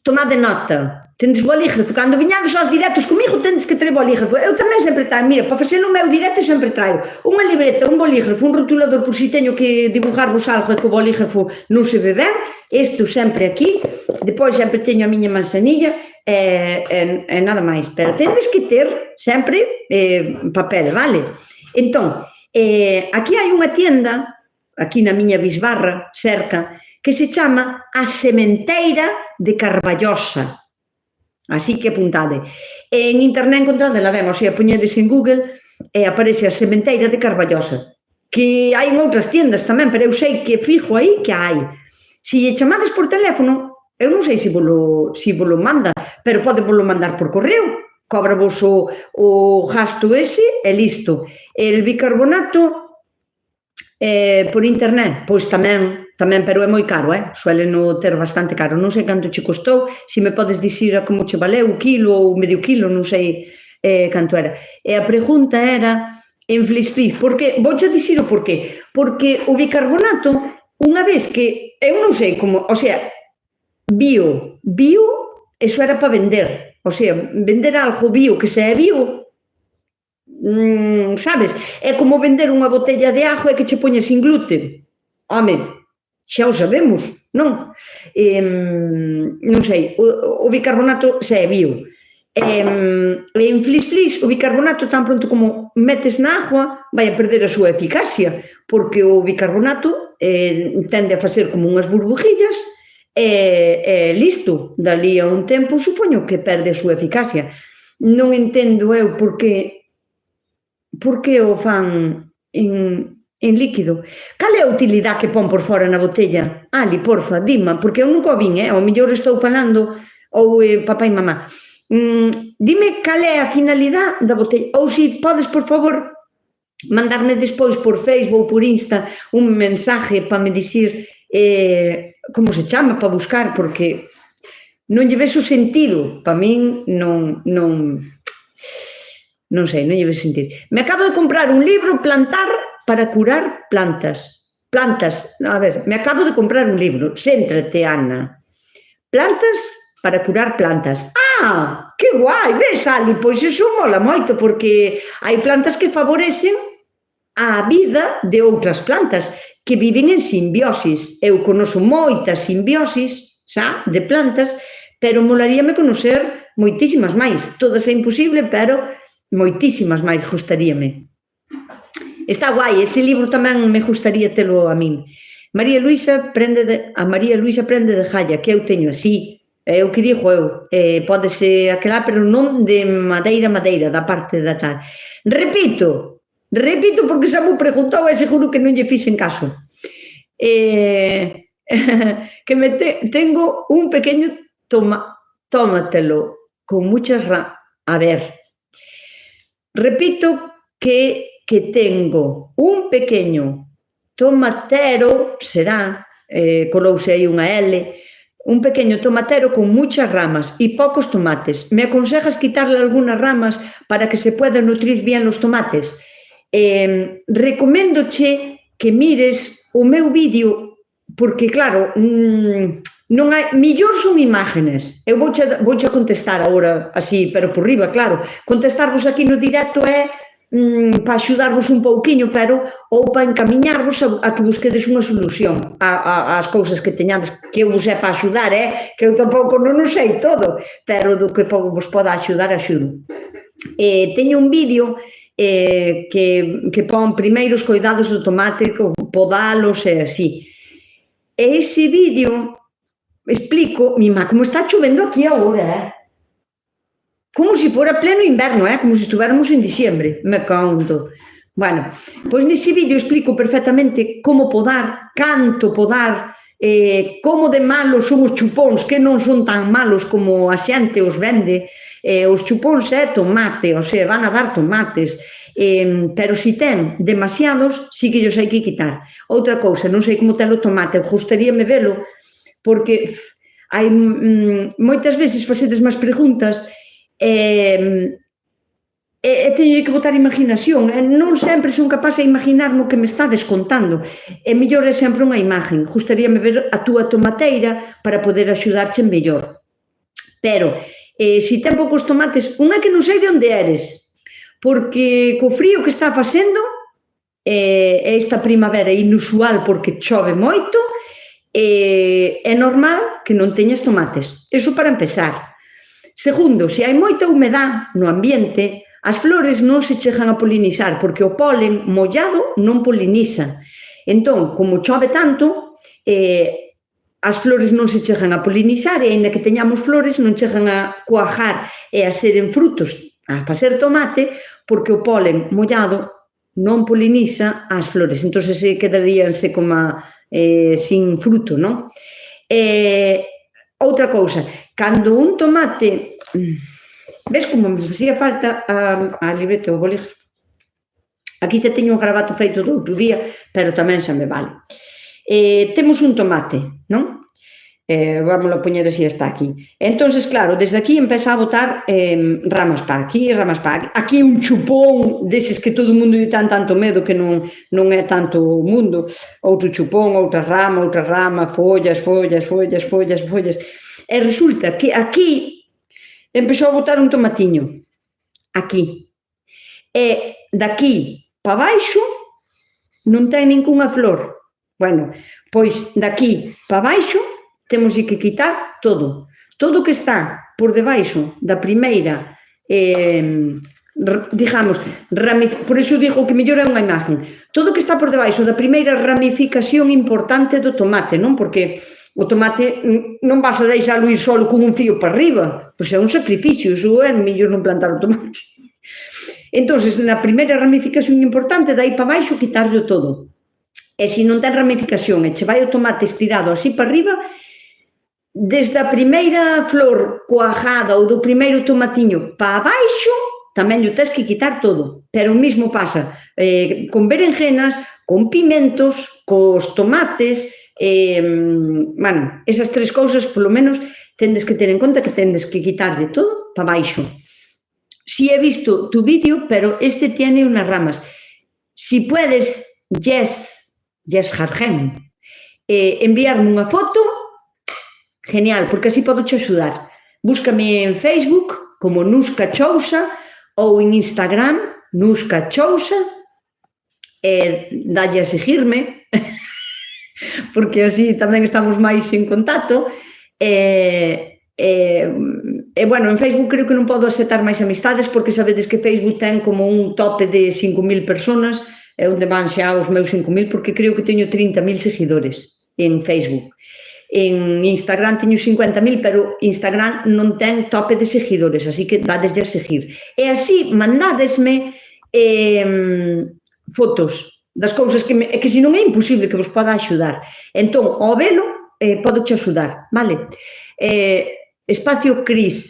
tomade nota, tendes bolígrafo, cando viñades aos directos comigo tendes que ter bolígrafo. Eu tamén sempre traio, mira, para facer o meu directo sempre traio unha libreta, un bolígrafo, un rotulador por si teño que dibujarvos algo e que o bolígrafo non se ve ben, isto sempre aquí, depois sempre teño a miña manzanilla e nada máis, pero tendes que ter sempre papel, vale? Entón, aquí hai unha tienda, aquí na miña bisbarra, cerca, que se chama A Sementeira de Carballosa. Así que apuntade. En internet encontradela ben, o sea, poñedes en Google e aparece A Sementeira de Carballosa. Que hai en outras tiendas tamén, pero eu sei que fijo aí que hai. Se lle chamades por teléfono, eu non sei se volo manda, pero pode volo mandar por correo. Cóbravos o gasto ese e listo. El bicarbonato por internet, pois tamén, pero é moi caro, suelen ter bastante caro. Non sei canto che costou, se me podes dicir como che valeu, o quilo ou medio quilo, non sei canto era. E a pregunta era en Flis, porque, vouche dicir o porqué, porque o bicarbonato, unha vez que, eu non sei como, o sea, bio, eso era para vender. O sea, vender algo bio que sea bio sabes? É como vender unha botella de ajo e que che poña sin gluten. Home, xa o sabemos, non? Non sei, o bicarbonato xa é bio. En flis, o bicarbonato tan pronto como metes na agua vai a perder a súa eficacia, porque o bicarbonato tende a facer como unhas burbujillas e listo, dali a un tempo supoño que perde a súa eficacia. Non entendo eu por que o fan en líquido. Cal é a utilidade que pon por fora na botella? Ali, porfa, dima, porque eu nunca o vin, ao mellor estou falando, ou papá e mamá. Dime cal é a finalidade da botella, ou se podes, por favor, mandarme despois por Facebook ou por Insta un mensaje para me dicir como se chama, para buscar, porque non lle ves o sentido, para min non sei, non lle ves sentido. Me acabo de comprar un libro, Plantar para curar plantas. Plantas, a ver, me acabo de comprar un libro, céntrate, Ana. Plantas para curar plantas. Ah, que guai, ves, Ali, pois iso mola moito, porque hai plantas que favorecen a vida de outras plantas que viven en simbiosis. Eu conozo moitas simbiosis, xa, de plantas, pero molaríame conocer moitísimas máis. Todas é imposible, pero moitísimas máis gustaríame. Está guai, ese libro tamén me gustaría telo a min. María Luisa prende de jalla, que eu teño así, é o que digo eu, pode ser aquela, pero non de madeira, da parte da tal. Repito, porque xa me preguntou e seguro que non lle fixen caso. Que tengo un pequeño tómatelo con muchas a ver. Repito que tengo un pequeño tomatero, será, colouse aí unha L, un pequeño tomatero con muchas ramas e pocos tomates. ¿Me aconsejas quitarle algunas ramas para que se puedan nutrir bien los tomates? Recoméndoche que mires o meu vídeo, porque claro, non hai, millor son imágenes. Eu vouche contestar agora así, pero por riba, claro. Contestarvos aquí no directo é para axudarvos un pouquiño, pero ou para encamiñarvos a que busquedes unha solución ás cousas que teñades, que eu vos é para axudar, que eu tampouco non o sei todo, pero do que vos poda axudar, axudo. Teño un vídeo que pon primeiros cuidados do tomate, podalos e así. E ese vídeo explico, mima, como está chovendo aquí agora, como se fora pleno inverno, como se estuviéramos en diciembre, me conto. Bueno, pois nese vídeo explico perfectamente como podar, canto podar, como de malos son os chupóns, que non son tan malos como a xente os vende. Os chupóns é tomate, o sea, van a dar tomates, pero se ten demasiados, sí que os hai que quitar. Outra cousa, non sei como ten o tomate, gustaríame velo, porque hai moitas veces facedes máis preguntas e teño que botar imaginación, non sempre son capaz de imaginar no que me estades contando, e mellor é sempre unha imagen. Gustaríame ver a túa tomateira para poder axudarche mellor. Pero, se ten poucos tomates, unha que non sei de onde eres, porque co frío que está facendo, esta primavera é inusual porque chove moito, é normal que non teñas tomates. Iso para empezar. Segundo, se hai moita humedade no ambiente, as flores non se chegan a polinizar, porque o polen mollado non poliniza. Entón, como chove tanto, as flores non se chegan a polinizar e, aínda que teñamos flores, non chegan a cuajar e a seren frutos, a facer tomate, porque o polen mollado non poliniza as flores. Entón, se quedaríanse como sin fruto, non? Outra cousa, cando un tomate, ves como me facía falta a libreta, o bolígrafo. Aquí xa teño un gravato feito do outro día, pero tamén xa me vale. Temos un tomate, non? Vamos a poñer así, está aquí. Entonces, claro, desde aquí empeza a botar ramas para aquí, ramas para aquí. Aquí un chupón deses que todo o mundo lle ten tanto medo que non é tanto o mundo. Outro chupón, outra rama, follas. E resulta que aquí empezou a botar un tomatiño. Aquí. E daqui para baixo non ten ningunha flor. Bueno, pois daqui para baixo temos que quitar todo. Todo o que está por debaixo da primeira, digamos, por iso digo que mellor é unha imagen. Todo o que está por debaixo da primeira ramificación importante do tomate, non? Porque o tomate non vas a deixalo ir solo con un fío para arriba, pois é un sacrificio, iso é mellor non plantar o tomate. Entón, na primeira ramificación importante, dai para baixo, quitarlo todo. E se non ten ramificación e che vai o tomate estirado así para arriba, desde a primeira flor cuajada ou do primeiro tomatiño para baixo, tamén o tens que quitar todo. Pero o mismo pasa con berenjenas, con pimentos, cos tomates, bueno, esas tres cousas, polo menos, tendes que ter en conta que tendes que quitarlle todo para baixo. Si he visto tu vídeo, pero este tiene unas ramas. Si puedes, Jess Jargen, enviarme unha foto, genial, porque así podo te axudar. Búscame en Facebook como Nuska Chousa ou en Instagram, Nuska Chousa, dalle a seguirme, porque así tamén estamos máis en contacto. Bueno, en Facebook creo que non podo aceptar máis amistades porque sabedes que Facebook ten como un tope de 5.000 personas e onde van xa os meus 5.000 porque creo que teño 30.000 seguidores en Facebook. En Instagram teño 50.000, pero Instagram non ten tope de seguidores, así que dadeslle a seguir. E así mandádesme fotos das cousas que se non é imposible que vos poda axudar. Entón, ao velo, podo che axudar, vale? Espacio Cris.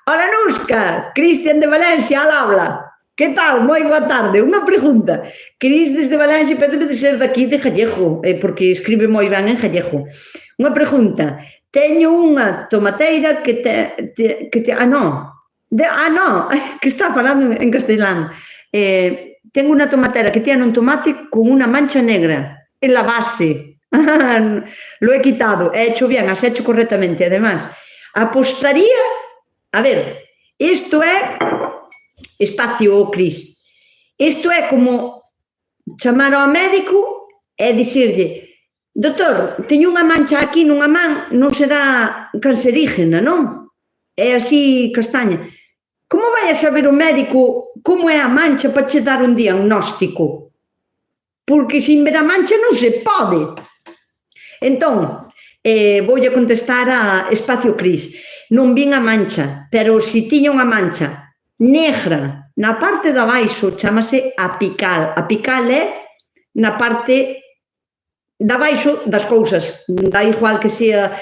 Hola, Nuska! Cristian de Valencia, al habla. Que tal? Moi boa tarde. Unha pregunta. Cris desde Valencia, pero debe de ser daqui de Gallego, porque escribe moi ben en Gallego. Unha pregunta. Teño unha tomateira que está falando en castelán. Tengo unha tomatera que tiene un tomate con unha mancha negra en la base. Lo he quitado. He hecho bien, has hecho correctamente. Además, apostaría... A ver, isto é... Espacio, Cris. Isto é como chamar ao médico e dicirlle: doutor, teño unha mancha aquí nunha man, non será cancerígena, non? É así castaña. Como vai a saber o médico como é a mancha para che dar un diagnóstico? Porque sin ver a mancha non se pode. Entón, voulle contestar a Espacio Cris. Non vin a mancha, pero se tiña unha mancha negra na parte de abaixo, chamase apical. Apical é na parte de abaixo das cousas. Dá igual que sea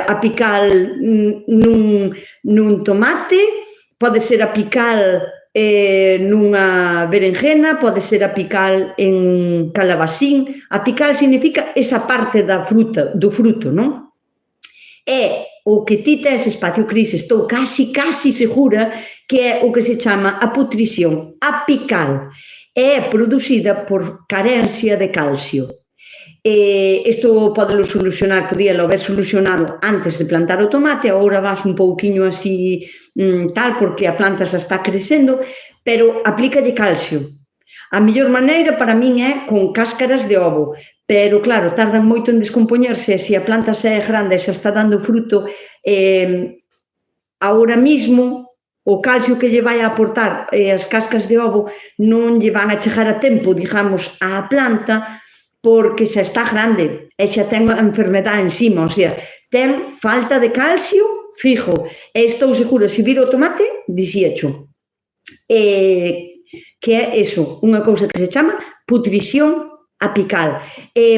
apical nun tomate, pode ser apical nunha berenjena, pode ser apical en calabacín. Apical significa esa parte da fruta, do fruto, non? É o que ti tes, Espacio Cris, estou casi segura que é o que se chama a putrición apical. É producida por carencia de calcio. Isto podelo solucionar, podíalo haber solucionado antes de plantar o tomate, agora vas un pouquiño así tal, porque a planta xa está crecendo, pero aplícalle calcio. A mellor maneira para min é con cáscaras de ovo, pero claro, tardan moito en descompoñerse, e se a planta xa é grande e xa está dando fruto, agora mismo o calcio que lle vai a aportar as cascas de ovo non lle van a chegar a tempo, digamos, á planta, porque xa está grande e xa ten a enfermedade encima, o sea, ten falta de calcio fijo. E estou segura, se vira o tomate, dixíacho. Que é eso, unha cousa que se chama putrición apical.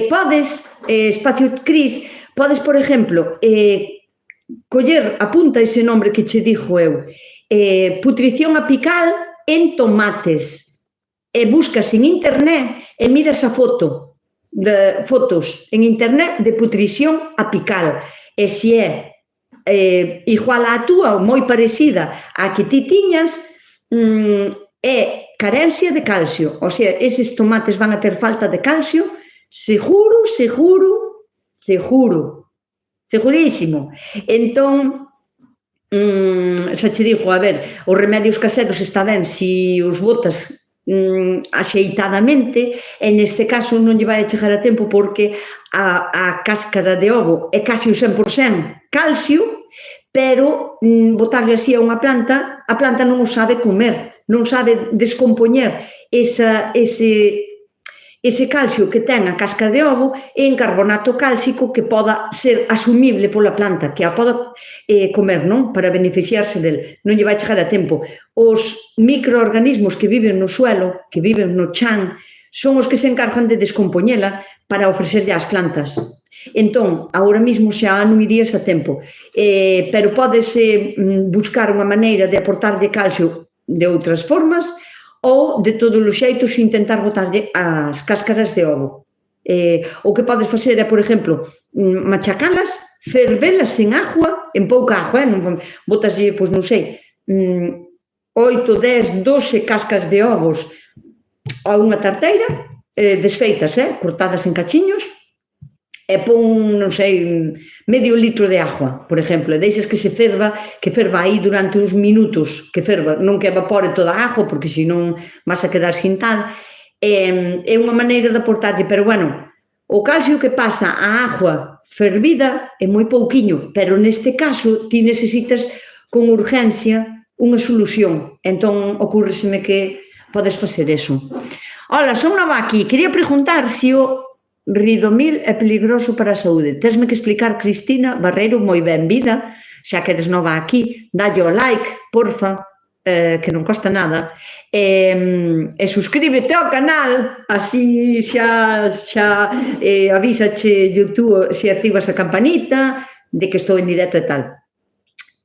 Podes, Espacio Cris, podes, por exemplo, coller, apunta ese nombre que che dixo eu, putrición apical en tomates, e buscas en internet e miras a fotos en internet de putrición apical, e se é igual á túa ou moi parecida á que ti tiñas, é carencia de calcio, o sea, eses tomates van a ter falta de calcio, segurísimo. Entón, xa che digo, a ver, os remedios caseros está ben se os botas axeitadamente, e neste caso non lle vai a chegar a tempo porque a cáscara de ovo é casi o 100% calcio, pero botarle así a unha planta, a planta non o sabe comer, non sabe descompoñer ese calcio que ten a cáscara de ovo en carbonato cálcico que poda ser asumible pola planta, que a poda comer, non? Para beneficiarse del. Non lle vai chegar a tempo. Os microorganismos que viven no suelo, que viven no chan, son os que se encargan de descompoñela para ofrecerlle ás plantas. Entón, agora mesmo xa non irías a tempo, pero podese buscar unha maneira de aportarlle calcio de outras formas ou, de todos os xeitos, intentar botarlle as cáscaras de ovo. O que podes facer é, por exemplo, machacalas, fervelas en agua, en pouca agua, botaslle, pois non sei, 8, 10, 12 cascas de ovos a unha tarteira, desfeitas, cortadas en cachiños, e pon, non sei, medio litro de agua, por exemplo, e deixas que se ferva, aí durante uns minutos, que ferva, non que evapore toda a agua, porque senón vas a quedar sin tal. É unha maneira de aportarlle, pero bueno, o calcio que pasa a agua fervida é moi pouquiño, pero neste caso ti necesitas con urgencia unha solución, entón ocurreseme que podes facer eso. Ola, son nova aquí, quería preguntar se o Ridomil é peligroso para a saúde. Tesme que explicar, Cristina Barreiro, moi ben vida, xa que eres nova aquí, dalle o like, porfa, que non costa nada, e suscríbete ao canal, así xa avísache YouTube se activas a campanita, de que estou en directo e tal.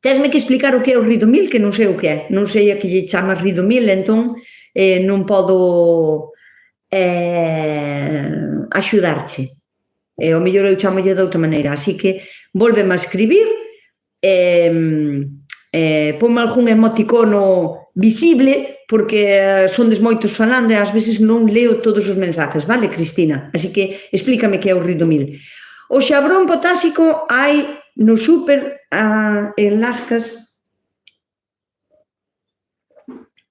Tesme que explicar o que é o Ridomil, que non sei o que é, non sei a que lle chamas Ridomil, entón non podo axudarche. O mellor eu chamolle de outra maneira, así que volveme a escribir, ponme algún emoticono visible, porque sondes moitos falando e ás veces non leo todos os mensajes, vale, Cristina? Así que explícame que é o Ridomil. O xabrón potásico hai no súper en lascas,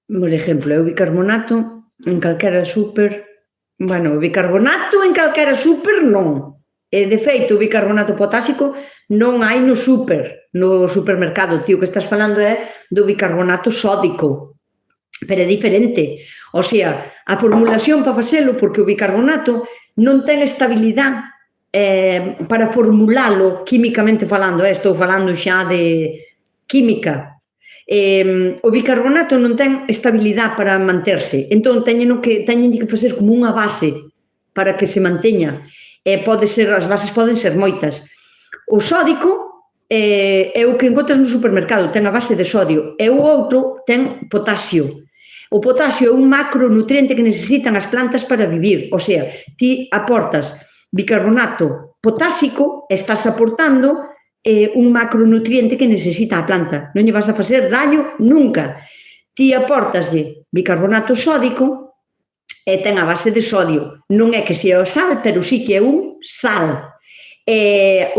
por exemplo, é o bicarbonato en calquera súper. Bueno, o bicarbonato en calquera súper non. De feito, o bicarbonato potásico non hai no supermercado. Tío, que estás falando é do bicarbonato sódico. Pero é diferente. O sea, a formulación para facelo, porque o bicarbonato non ten estabilidade para formulalo químicamente falando. Estou falando xa de química. O bicarbonato non ten estabilidade para manterse, entón teñen que facer como unha base para que se manteña. As bases poden ser moitas. O sódico é o que encontras no supermercado, ten a base de sodio, e o outro ten potasio. O potasio é un macronutriente que necesitan as plantas para vivir, o sea, ti aportas bicarbonato potásico, estás aportando un macronutriente que necesita a planta. Non lle vas a facer daño nunca. Ti aportaslle bicarbonato sódico e ten a base de sodio. Non é que sea o sal, pero sí que é un sal.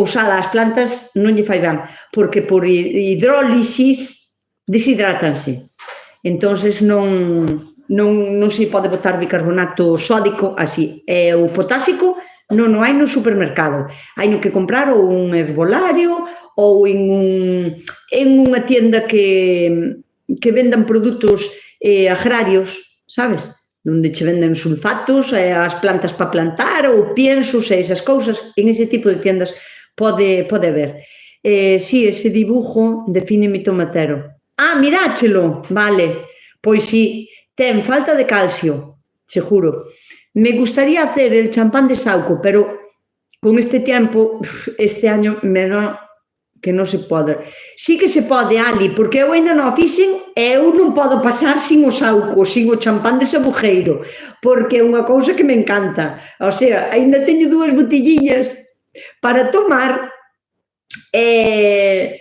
O sal ás plantas non lle fai ben, porque por hidrólisis deshidrátanse. Entón non se pode botar bicarbonato sódico así. O potásico non o hai no supermercado, hai no que comprar ou un herbolario ou en unha tienda que vendan produtos agrarios, sabes? Onde che venden sulfatos, as plantas para plantar ou piensos e esas cousas, en ese tipo de tiendas pode haber. Si, ese dibujo define mi tomatero. Miráchelo, vale, pois si, ten falta de calcio, seguro. Me gustaría hacer el champán de Sauco, pero con este tiempo, este año, me da que non se pode. Sí que se pode, Ali, porque eu ainda non o fixen e eu non podo pasar sin o Sauco, sin o champán de Sabujeiro, porque é unha cousa que me encanta. O sea, ainda teño 2 botelliñas para tomar e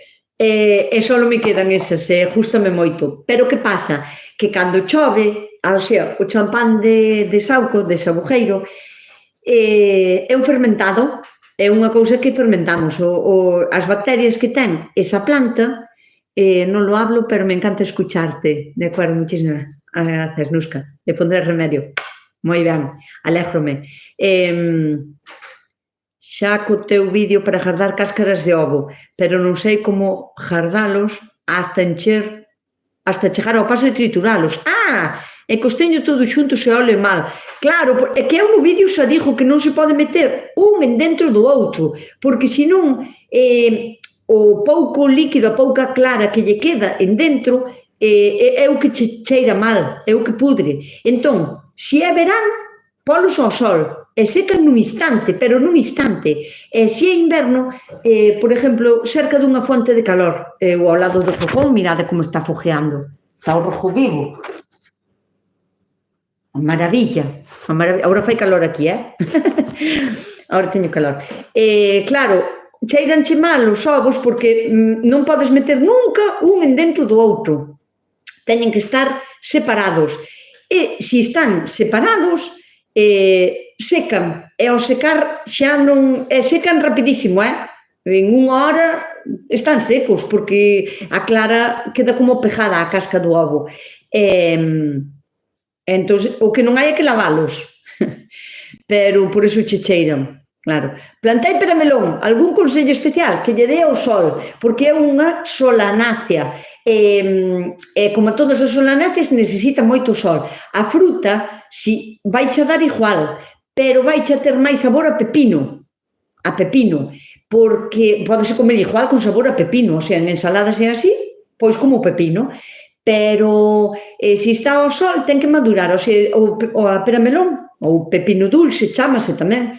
só me quedan esas, gústame moito. Pero que pasa? Que cando chove, o sea, o champán de Sauco, de Sabujeiro, é un fermentado, é unha cousa que fermentamos. As bacterias que ten esa planta, non lo hablo, pero me encanta escucharte. De acuerdo, muchísimas. Gracias, Nusca. Le pondré remedio. Moi ben, alégrome. Xa co teu vídeo para gardar cáscaras de ovo, pero non sei como gardalos hasta encher, hasta chegar ao paso de trituralos. É que os teño todos xuntos e ole mal. Claro, é que eu no vídeo xa digo que non se pode meter un en dentro do outro, porque senón o pouco líquido, a pouca clara que lle queda en dentro é o que cheira mal, é o que pudre. Entón, se é verán, polos ao sol, e secan nun instante, pero nun instante. E se é inverno, por exemplo, cerca dunha fonte de calor, ou ao lado do fogón, mirade como está fogueando. Está o rojo vivo. Maravilla. Agora fai calor aquí, Agora teño calor. Claro, cheiranche mal os ovos porque non podes meter nunca un en dentro do outro. Teñen que estar separados. E se están separados, secan. E ao secar xa non... secan rapidísimo, En unha hora están secos porque a clara queda como pegada á casca do ovo. Entón, o que non hai é que lavalos, pero por iso che cheiran, claro. Plantei peramelón, algún consello especial? Que lle dé ao sol, porque é unha solanácea, e como todas as solanáceas necesita moito sol. A fruta, si, vai che dar igual, pero vai che ter máis sabor a pepino, porque podese comer igual con sabor a pepino, o sea, en ensaladas e así, pois como pepino, pero se está ao sol ten que madurar, o sea, o peramelón, ou pepino dulce, chámase tamén,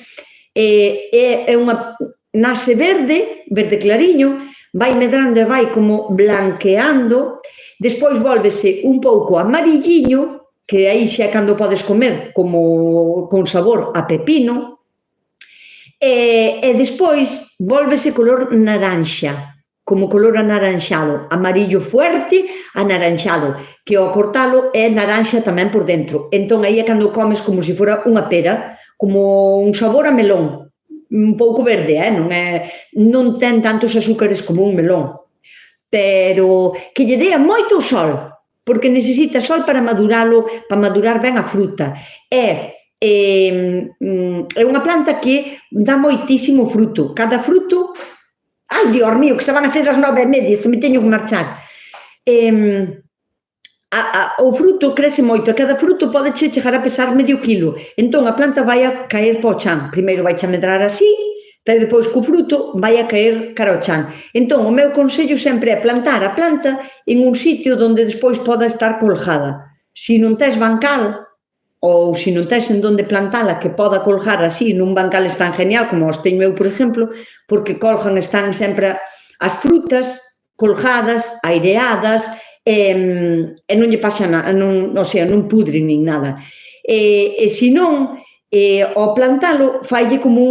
nace verde clariño, vai medrando e vai como blanqueando, despois volvese un pouco amarilliño, que aí xa cando podes comer como con sabor a pepino, e despois volvese color naranxa, como color anaranxado, amarillo fuerte, anaranxado, que ao cortalo é naranxa tamén por dentro. Entón, aí é cando comes como se fora unha pera, como un sabor a melón, un pouco verde, non ten tantos azúcares como un melón, pero que lle dea moito sol, porque necesita sol para maduralo, para madurar ben a fruta. É unha planta que dá moitísimo fruto. Cada fruto... Ai, Dios mío, que se van a ser as 9:30, se me teño que marchar. O fruto crece moito, e cada fruto pode chegar a pesar medio quilo. Entón, a planta vai a caer para o chan. Primeiro vai a medrar así, pero depois co fruto vai a caer cara ao chan. Entón, o meu consello sempre é plantar a planta en un sitio onde despois poda estar colgada. Se non tes bancal, ou se non tes en donde plantala que poda colgar así nun bancal tan genial como os teño eu, por exemplo, porque colgan, están sempre as frutas colgadas, aireadas, e non lle pasa nada, o sea, non pudre nin nada. E se non, ao plantalo, faille como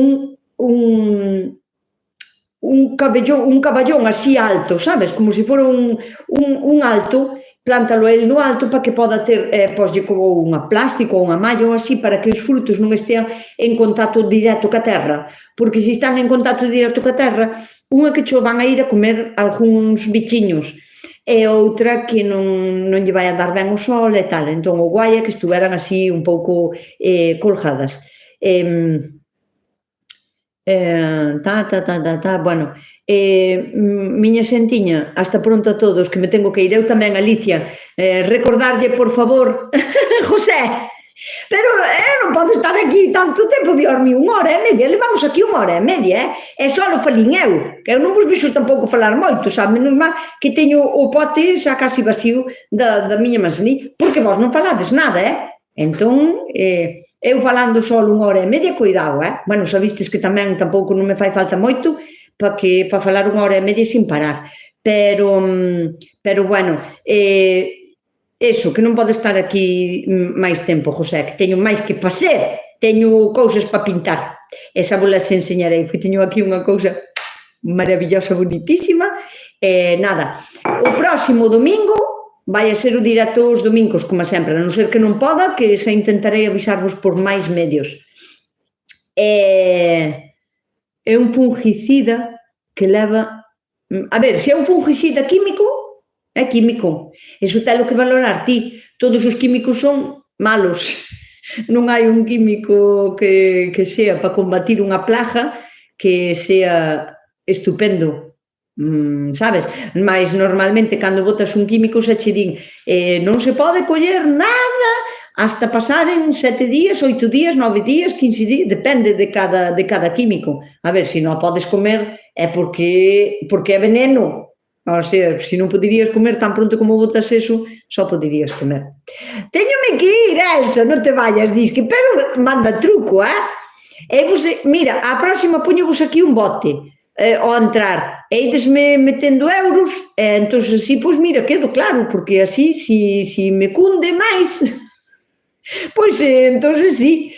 un caballón así alto, sabes? Como se fora un alto, plántalo el no alto para que poda ter, poslle como unha plástico ou unha malla ou así para que os frutos non estean en contacto directo ca terra, porque se están en contacto directo ca terra, unha que cho van a ir a comer algúns bichiños e outra que non lle vai a dar ben o sol e tal. Entón, o guai é que estuveran así un pouco colgadas. Bueno, miña xentiña, hasta pronto a todos, que me tengo que ir. Eu tamén, Alicia, recordarlle, por favor, José, pero eu non podo estar aquí tanto tempo, Dios mío, 1h30, levamos aquí 1h30, e só lo falín eu, que eu non vos vixo tampouco falar moito, sabe, menos mal que teño o pote xa casi vacío da miña manzanilla, porque vos non falades nada, entón... Eu falando só 1h30, cuidado, Bueno, xa vistes que tamén tampouco non me fai falta moito para falar 1h30 sin parar. Pero bueno, eso, que non podo estar aquí máis tempo, José, que teño máis que facer, teño cousas para pintar. Esa vos las enseñarei, porque teño aquí unha cousa maravillosa, bonitísima. Nada, o próximo domingo vai a ser o directo os domingos, como sempre, a non ser que non poda, que xa intentarei avisarvos por máis medios. É un fungicida que leva... A ver, se é un fungicida químico, é químico. Iso telo que valorar ti. Todos os químicos son malos. Non hai un químico que sea para combatir unha plaga que sea estupendo, sabes? Mais normalmente cando botas un químico xa che din non se pode coller nada hasta pasaren 7 días, 8 días, 9 días, 15 días, depende de cada químico. A ver, se non podes comer é porque é veneno. O sea, se non poderías comer tan pronto como botas eso, só poderías comer. Téñome que ir, Elsa, non te vayas, disque, pero manda truco, mira, a próxima poño-vos aquí un bote ao entrar, e idesme metendo euros, entón, así, pois mira, quedo claro, porque así, si me cunde máis, pois, entón, sí,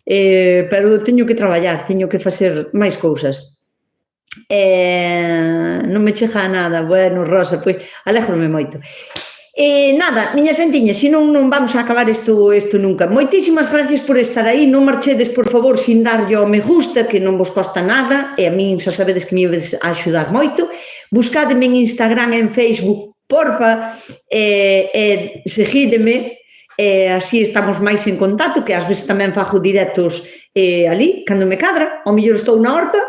pero teño que traballar, teño que facer máis cousas. Non me chega nada. Bueno, Rosa, pois alégrome moito. Nada, miñas xentiñas, se non vamos a acabar isto nunca. Moitísimas gracias por estar aí. Non marchedes, por favor, sin darlle ao me gusta, que non vos costa nada, e a min xa sabedes que me ides a axudar moito. Buscádeme en Instagram e en Facebook, porfa, e seguídeme, así estamos máis en contacto, que ás veces tamén fago directos ali, cando me cadra, ao mellor estou na horta,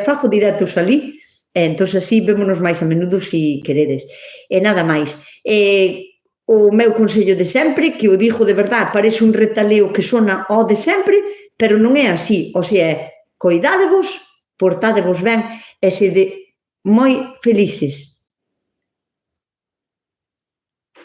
fago directos ali, entón así vémonos máis a menudo se queredes. E nada máis. O meu consello de sempre, que o digo de verdade, parece un retaleo que sona ao de sempre, pero non é así, o sea, coidádevos, portádevos ben, e sede moi felices.